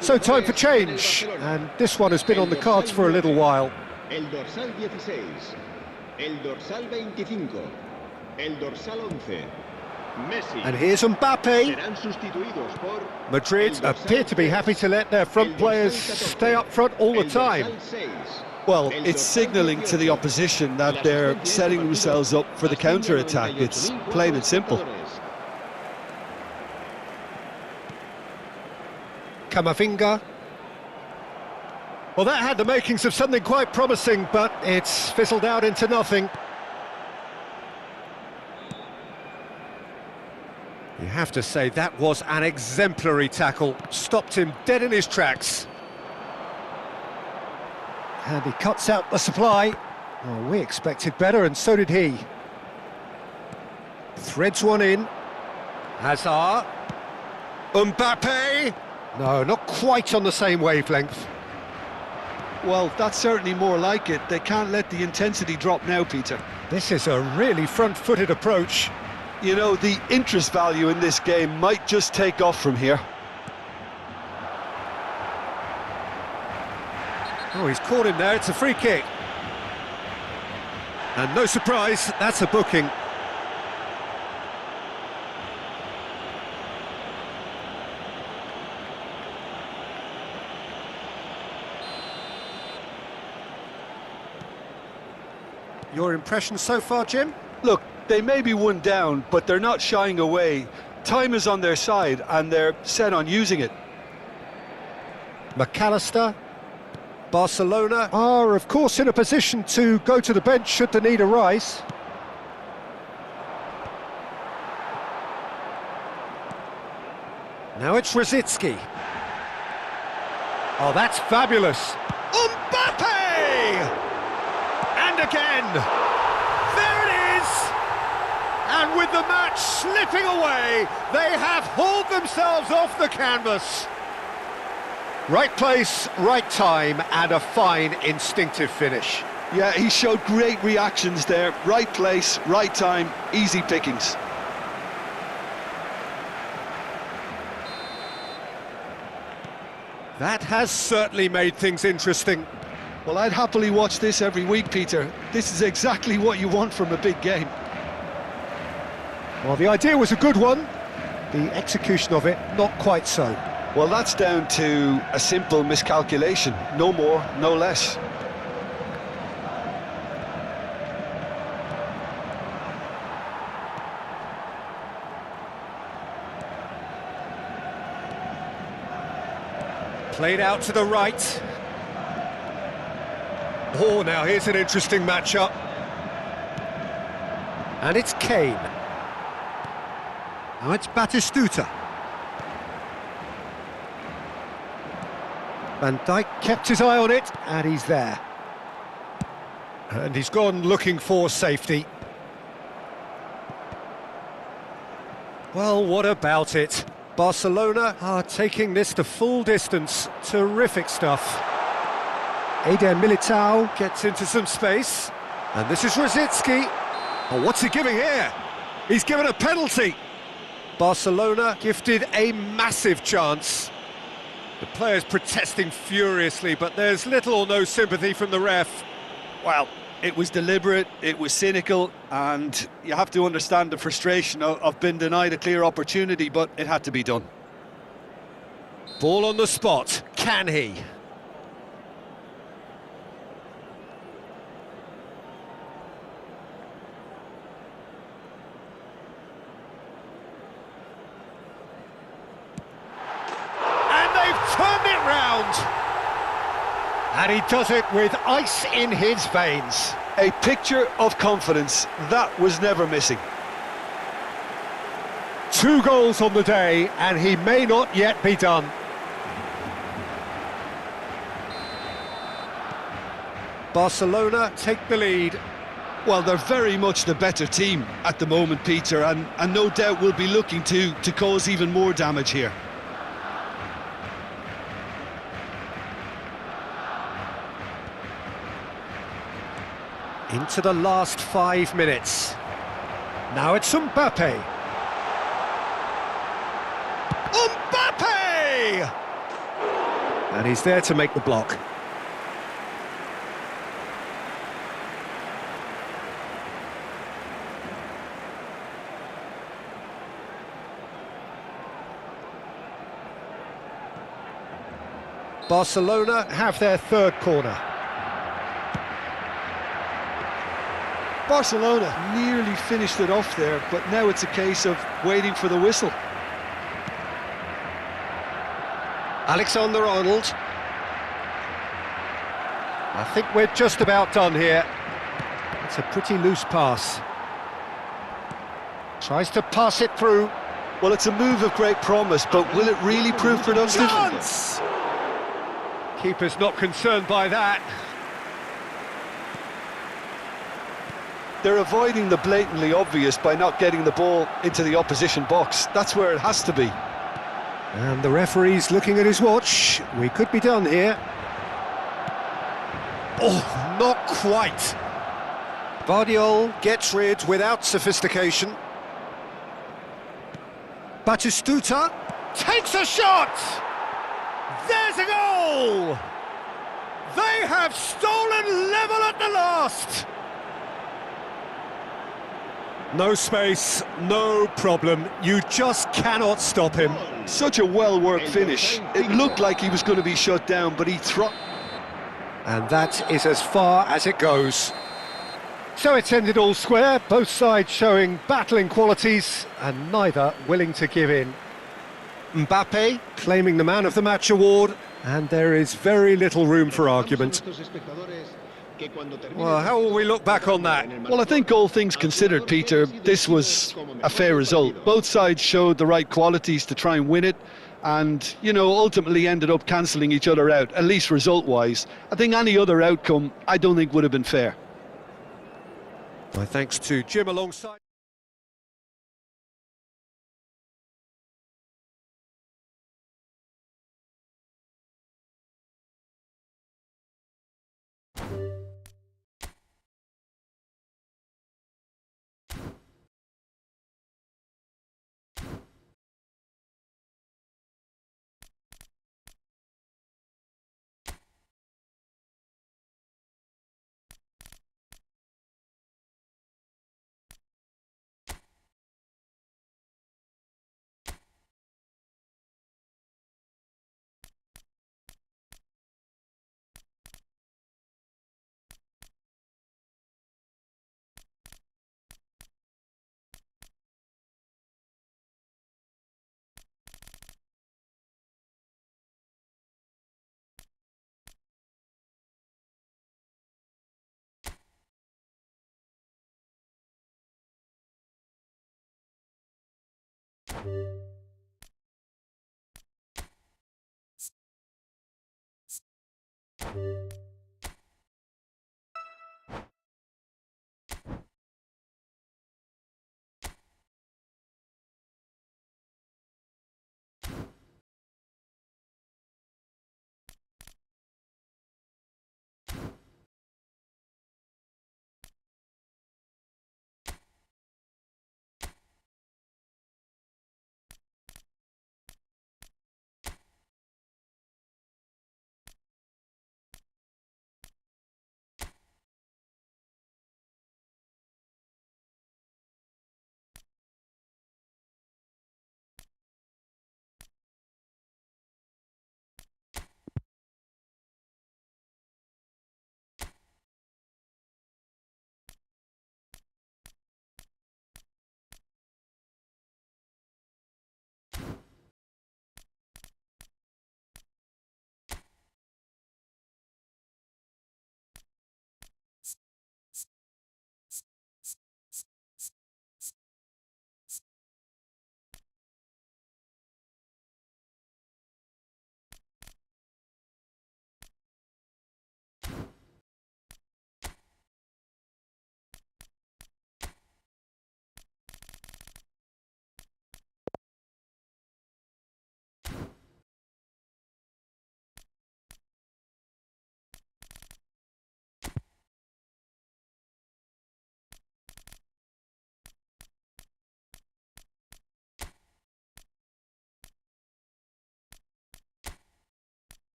So time for change, and this one has been on the cards for a little while.
El dorsal 16, el dorsal 25, el dorsal 11. Messi.
And here's Mbappe.
Serán sustituidos por
Madrid appear to be happy to let their front players stay up front all the time.
Well, it's signalling to the opposition that they're setting themselves up for the counter-attack. It's plain and simple.
Camavinga. Well, that had the makings of something quite promising, but it's fizzled out into nothing. You have to say that was an exemplary tackle. Stopped him dead in his tracks. And he cuts out the supply. Oh, we expected better, and so did he. Threads one in. Hazard. Mbappe. No, not quite on the same wavelength.
Well, that's certainly more like it. They can't let the intensity drop now, Peter.
This is a really front-footed approach.
You know, the interest value in this game might just take off from here.
Oh, he's caught him there. It's a free kick. And no surprise, that's a booking. Your impression so far, Jim?
Look, they may be one down, but they're not shying away. Time is on their side, and they're set on using it.
McAllister. Barcelona are, of course, in a position to go to the bench should the need arise. Now it's Rosicki. Oh, that's fabulous. Mbappe! And again! There it is! And with the match slipping away, they have hauled themselves off the canvas. Right place, right time, and a fine instinctive finish.
Yeah, he showed great reactions there. Right place, right time, easy pickings.
That has certainly made things interesting.
Well, I'd happily watch this every week, Peter. This is exactly what you want from a big game.
Well, the idea was a good one. The execution of it, not quite so.
Well, that's down to a simple miscalculation. No more, no less.
Played out to the right. Oh, now here's an interesting matchup. And it's Kane. Now it's Batistuta. Van Dijk kept his eye on it, and he's there. And he's gone looking for safety. Well, what about it? Barcelona are taking this to full distance. Terrific stuff. Eder Militao gets into some space. And this is Rosicki. Oh, what's he giving here? He's given a penalty. Barcelona gifted a massive chance. The players protesting furiously, but there's little or no sympathy from the ref.
Well, it was deliberate, it was cynical, and you have to understand the frustration of being denied a clear opportunity, but it had to be done.
Ball on the spot. Can he? Turned it round, and he does it with ice in his veins.
A picture of confidence that was never missing.
2 goals on the day, and he may not yet be done. Barcelona take the lead.
Well, they're very much the better team at the moment, Peter, and no doubt will be looking to cause even more damage here.
Into the last 5 minutes. Now it's Mbappe. Mbappe! And he's there to make the block. Barcelona have their third corner.
Barcelona nearly finished it off there, but now it's a case of waiting for the whistle.
Alexander-Arnold. I think we're just about done here. It's a pretty loose pass. Tries to pass it through.
Well, it's a move of great promise, but will it really prove productive?
Chance! Keeper's not concerned by that.
They're avoiding the blatantly obvious by not getting the ball into the opposition box. That's where it has to be.
And the referee's looking at his watch. We could be done here. Oh, not quite. Vardiol gets rid without sophistication. Batistuta takes a shot! There's a goal! They have stolen level at the last! No space, no problem. You just cannot stop him.
Such a well-worked finish. It looked like he was going to be shut down, but he
And that is as far as it goes. So it's ended all square, both sides showing battling qualities and neither willing to give in. Mbappe claiming the Man of the Match award, and there is very little room for argument. Well, how will we look back on that?
Well, I think all things considered, Peter, this was a fair result. Both sides showed the right qualities to try and win it, and, you know, ultimately ended up cancelling each other out, at least result-wise. I think any other outcome, I don't think would have been fair.
My thanks to Jim alongside.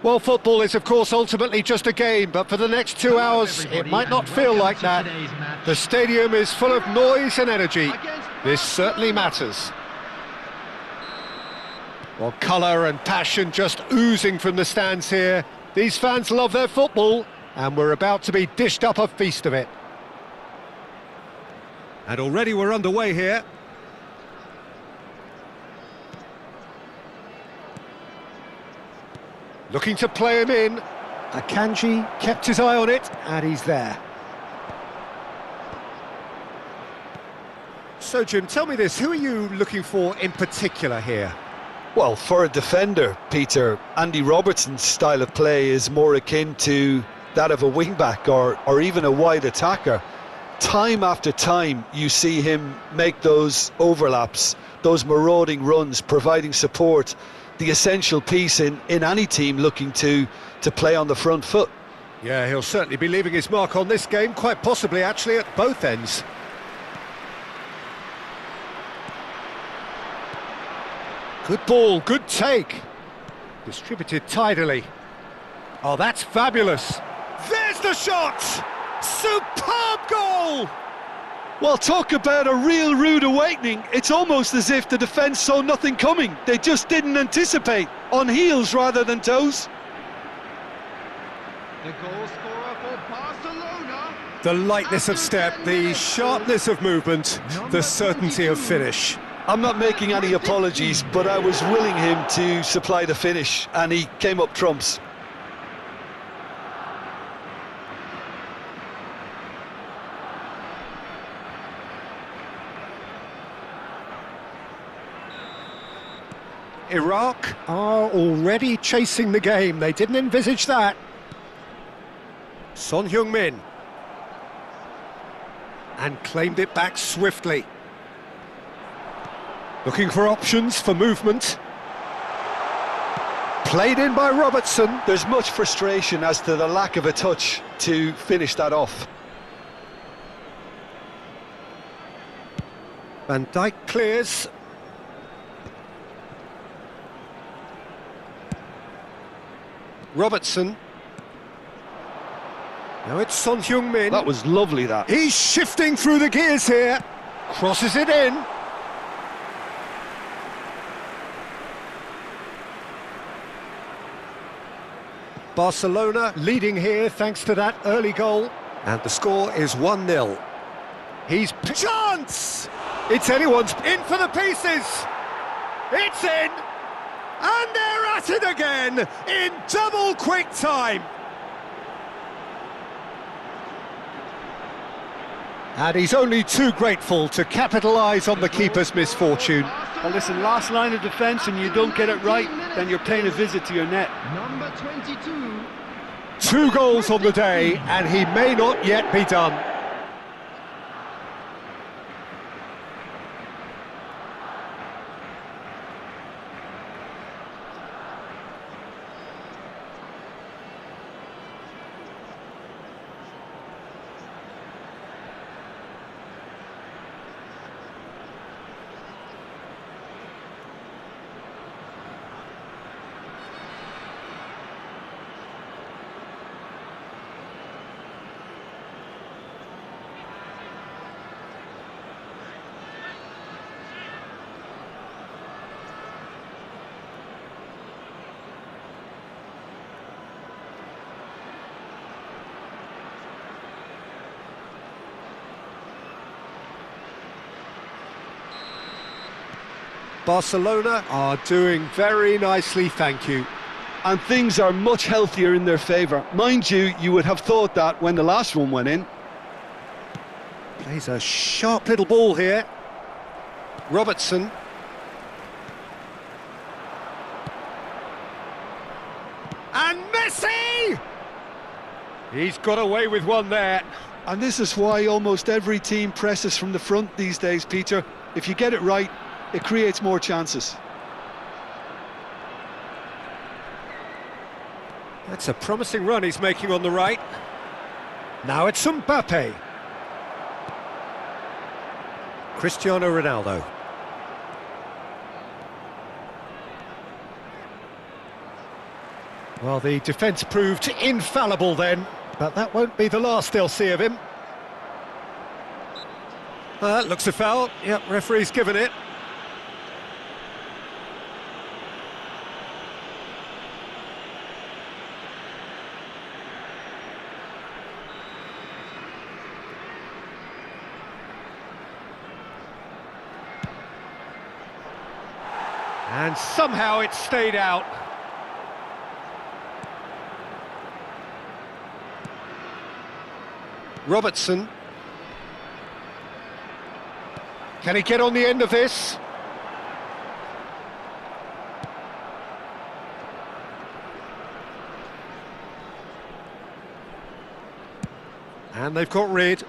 Well, football is, of course, ultimately just a game, but for the next 2 hours, it might not feel like that. The stadium is full of noise and energy. This certainly matters. Well, colour and passion just oozing from the stands here. These fans love their football, and we're about to be dished up a feast of it. And already we're underway here. Looking to play him in. Akanji kept his eye on it, and he's there. So, Jim, tell me this, who are you looking for in particular here?
Well, for a defender, Peter, Andy Robertson's style of play is more akin to that of a wing-back or even a wide attacker. Time after time, you see him make those overlaps, those marauding runs, providing support, the essential piece in any team looking to play on the front foot.
Yeah, he'll certainly be leaving his mark on this game, quite possibly actually at both ends. Good ball, good take. Distributed tidily. Oh, that's fabulous. There's the shot! Superb goal!
Well, talk about a real rude awakening. It's almost as if the defence saw nothing coming. They just didn't anticipate. On heels rather than toes.
The goal scorer for Barcelona.
The lightness of step, the sharpness of movement, the certainty of finish.
I'm not making any apologies, but I was willing him to supply the finish, and he came up trumps.
Iraq are already chasing the game. They didn't envisage that. Son Heung-min. And claimed it back swiftly. Looking for options for movement. Played in by Robertson.
There's much frustration as to the lack of a touch to finish that off.
Van Dijk clears. Robertson. Now it's Son Heung-min.
That was lovely, that.
He's shifting through the gears here. Crosses it in. Barcelona leading here thanks to that early goal. And the score is 1-0. He's... Chance! It's anyone's... In for the pieces! It's in! And they're at it again in double quick time. And he's only too grateful to capitalise on the keeper's misfortune.
Well, listen, last line of defence and you don't get it right, then you're paying a visit to your net.
Number 22.
2 goals on the day, and he may not yet be done. Barcelona are doing very nicely, thank you.
And things are much healthier in their favour. Mind you, you would have thought that when the last one went in.
Plays a sharp little ball here. Robertson. And Messi! He's got away with one there.
And this is why almost every team presses from the front these days, Peter. If you get it right, it creates more chances.
That's a promising run he's making on the right. Now it's Mbappe. Cristiano Ronaldo. Well, the defence proved infallible then, but that won't be the last they'll see of him. Looks a foul. Yep, referee's given it. And somehow it stayed out. Robertson. Can he get on the end of this? And they've got rid.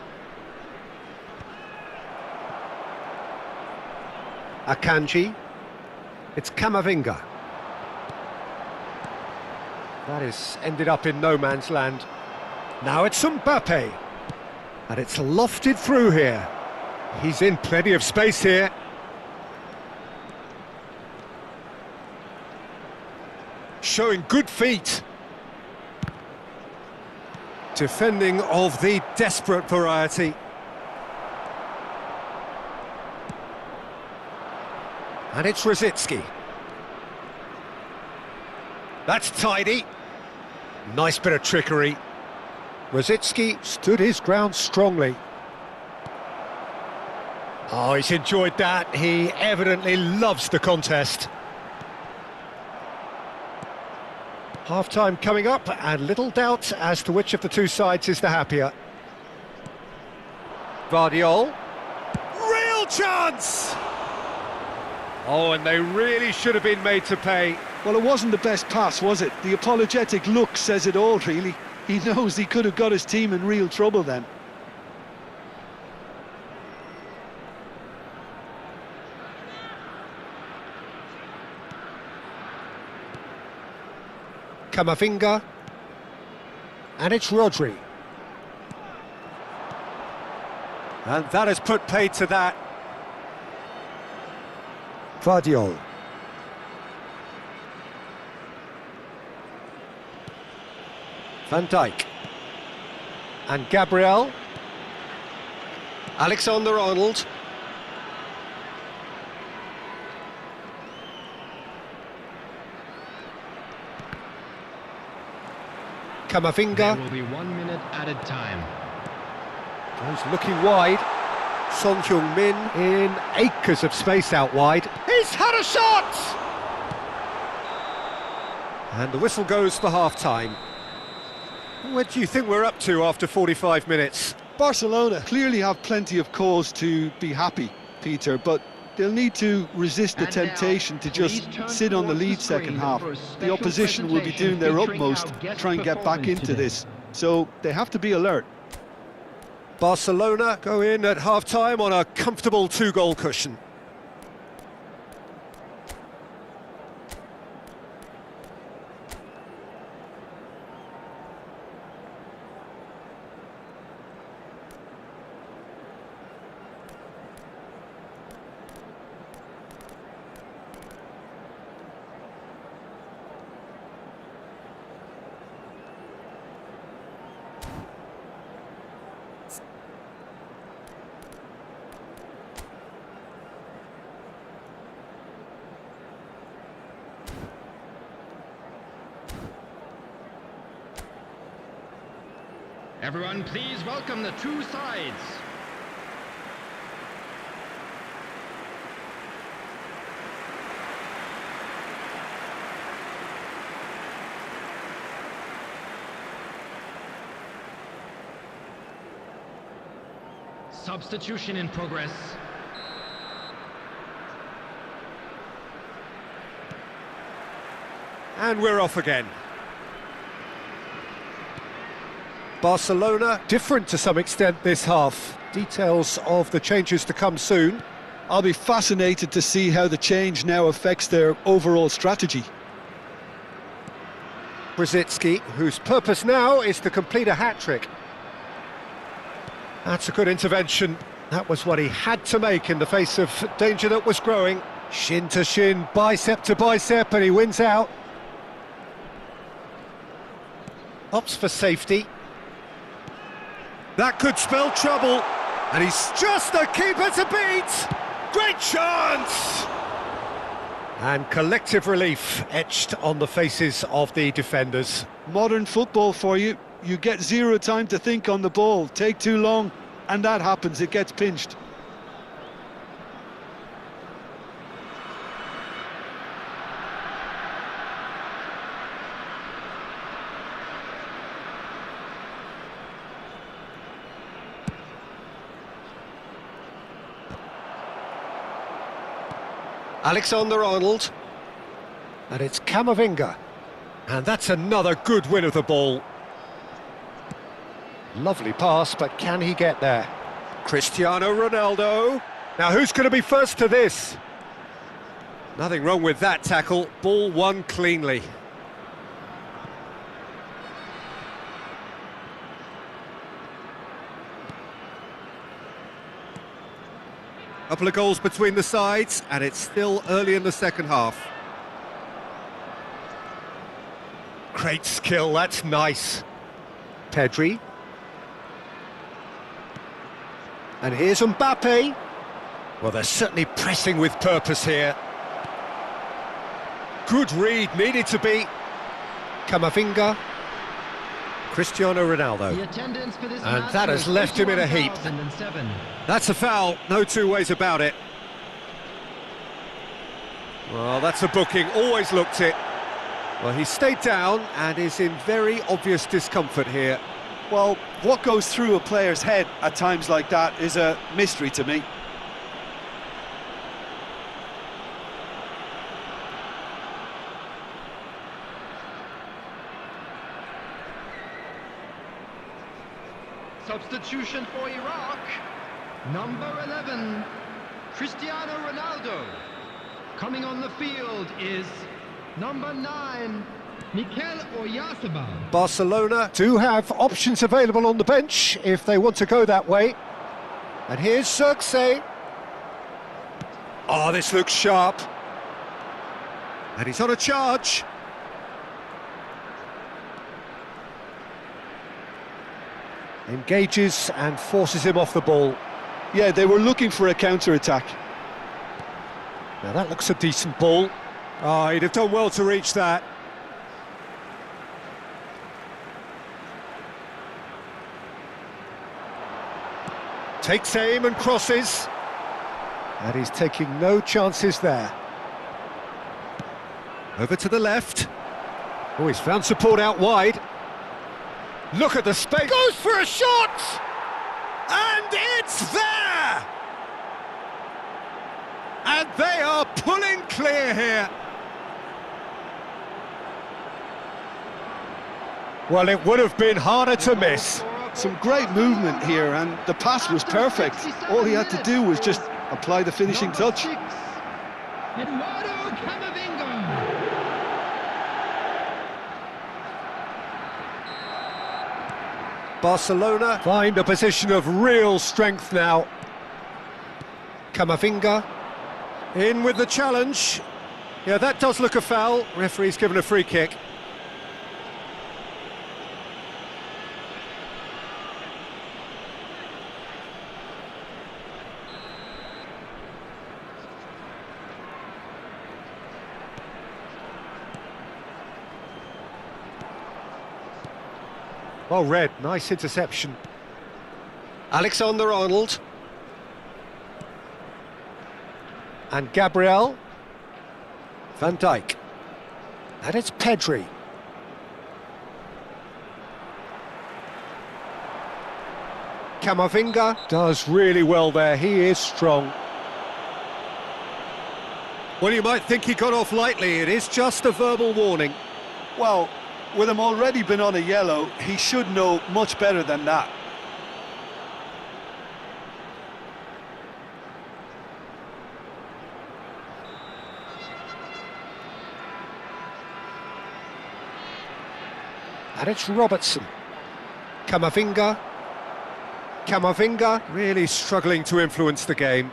Akanji. It's Camavinga. That is ended up in no man's land. Now it's Mbappe. And it's lofted through here. He's in plenty of space here. Showing good feet. Defending of the desperate variety. And it's Rosicky. That's tidy. Nice bit of trickery. Rosicky stood his ground strongly. Oh, he's enjoyed that. He evidently loves the contest. Half-time coming up, and little doubt as to which of the two sides is the happier. Vardiol. Real chance! Oh, and they really should have been made to pay.
Well, it wasn't the best pass, was it? The apologetic look says it all, really. He knows he could have got his team in real trouble then.
Camavinga. And it's Rodri. And that has put paid to that. Vardiol. Van Dijk. And Gabriel. Alexander-Arnold. Camavinga.
There will be 1 minute added time.
Goes looking wide. Son Heung-min in acres of space out wide. He's had a shot! And the whistle goes for half-time. What do you think we're up to after 45 minutes?
Barcelona clearly have plenty of cause to be happy, Peter, but they'll need to resist the temptation to just sit on the lead second half. The opposition will be doing their utmost to try and get back into this, so they have to be alert.
Barcelona go in at half-time on a comfortable 2-goal cushion.
Everyone, please welcome the two sides. Substitution in progress.
And we're off again. Barcelona different to some extent this half. Details of the changes to come soon.
I'll be fascinated to see how the change now affects their overall strategy.
Rosicky, whose purpose now is to complete a hat-trick. That's a good intervention. That was what he had to make in the face of danger that was growing. Shin to shin, bicep to bicep, and he wins out. Opts for safety. That could spell trouble. And he's just the keeper to beat. Great chance! And collective relief etched on the faces of the defenders.
Modern football for you. You get zero time to think on the ball. Take too long, and that happens. It gets pinched.
Alexander-Arnold, and it's Camavinga, and that's another good win of the ball. Lovely pass, but can he get there? Cristiano Ronaldo. Now who's going to be first to this? Nothing wrong with that tackle, ball won cleanly. Couple of goals between the sides, and it's still early in the second half. Great skill, that's nice. Pedri. And here's Mbappe. Well, they're certainly pressing with purpose here. Good read, needed to be. Camavinga. Cristiano Ronaldo. And that has left him in a heap. That's a foul, no two ways about it. Well, that's a booking, always looked it. Well, he stayed down and is in very obvious discomfort here.
Well, what goes through a player's head at times like that is a mystery to me.
Substitution for Iraq. Number 11, Cristiano Ronaldo. Coming on the field is number 9, Mikel Oyarzabal.
Barcelona do have options available on the bench if they want to go that way. And here's Xerxes. Oh, this looks sharp. And he's on a charge. Engages and forces him off the ball.
Yeah, they were looking for a counter-attack.
Now that looks a decent ball. Oh, he'd have done well to reach that. Takes aim and crosses. And he's taking no chances there. Over to the left. Oh, he's found support out wide. Look at the space. Goes for a shot! And it's there! And they are pulling clear here. Well, it would have been harder to miss.
Some great movement here, and the pass was perfect. All he had to do was just apply the finishing touch.
Barcelona find a position of real strength now. Camavinga in with the challenge. Yeah, that does look a foul. Referee's given a free kick. Well read, nice interception. Alexander-Arnold. And Gabriel. Van Dijk. And it's Pedri. Camavinga does really well there, he is strong. Well, you might think he got off lightly, it is just a verbal warning.
Well, with him already been on a yellow, he should know much better than that.
And it's Robertson. Camavinga. Camavinga really struggling to influence the game.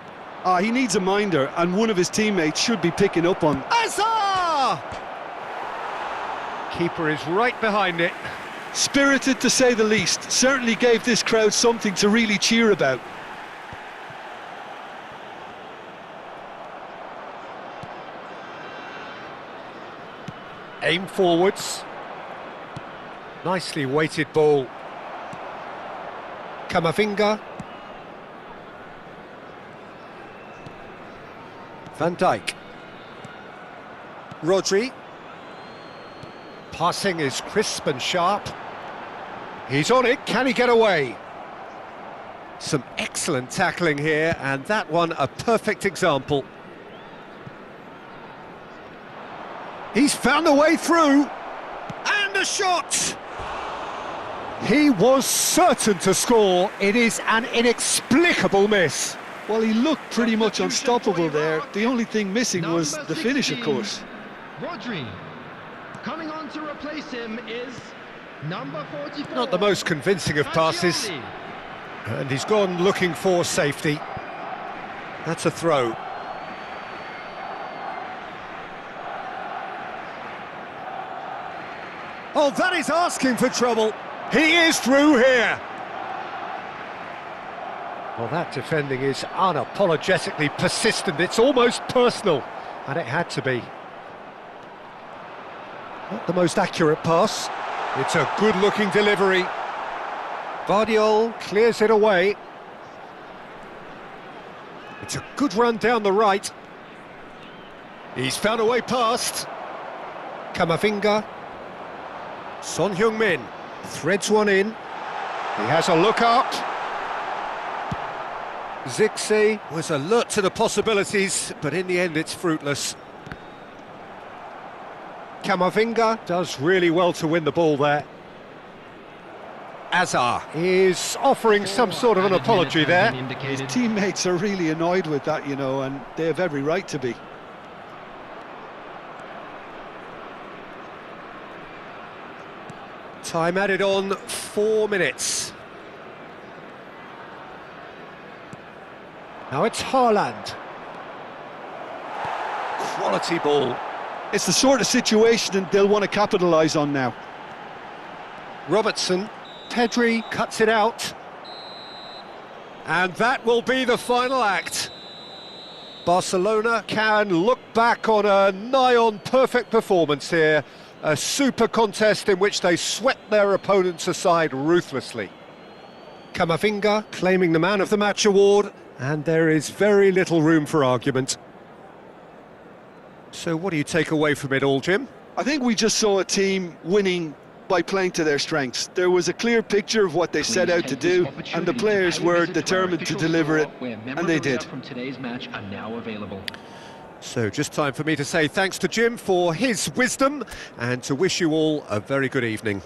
He needs a minder, and one of his teammates should be picking up on.
Azar! Keeper is right behind it.
Spirited to say the least. Certainly gave this crowd something to really cheer about.
Aim forwards. Nicely weighted ball. Kamavinga. Van Dijk. Rodri. Passing is crisp and sharp. He's on it, can he get away? Some excellent tackling here, and that one a perfect example. He's found a way through, and a shot! He was certain to score. It is an inexplicable miss.
Well, he looked pretty much unstoppable there. The only thing missing was the finish, of course.
Rodri. Coming on to replace him is number 44.
Not the most convincing of passes. And he's gone looking for safety. That's a throw. Oh, that is asking for trouble. He is through here. Well, that defending is unapologetically persistent. It's almost personal, and it had to be. Not the most accurate pass. It's a good-looking delivery. Vardiol clears it away. It's a good run down the right. He's found a way past. Kamavinga. Son Heung-min threads one in. He has a look up. Zixi was alert to the possibilities, but in the end it's fruitless. Kamavinga does really well to win the ball there. Azar is offering some sort of an apology there.
His teammates are really annoyed with that, you know, and they have every right to be.
Time added on, 4 minutes. Now it's Haaland. Quality ball.
It's the sort of situation they'll want to capitalise on now.
Robertson. Pedri cuts it out. And that will be the final act. Barcelona can look back on a nigh-on perfect performance here. A super contest in which they swept their opponents aside ruthlessly. Kamavinga claiming the Man of the Match award, and there is very little room for argument. So what do you take away from it all, Jim?
I think we just saw a team winning by playing to their strengths. There was a clear picture of what they set out to do, and the players were determined to deliver it, and they did.
From today's match are now available.
So just time for me to say thanks to Jim for his wisdom, and to wish you all a very good evening.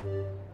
Bangla.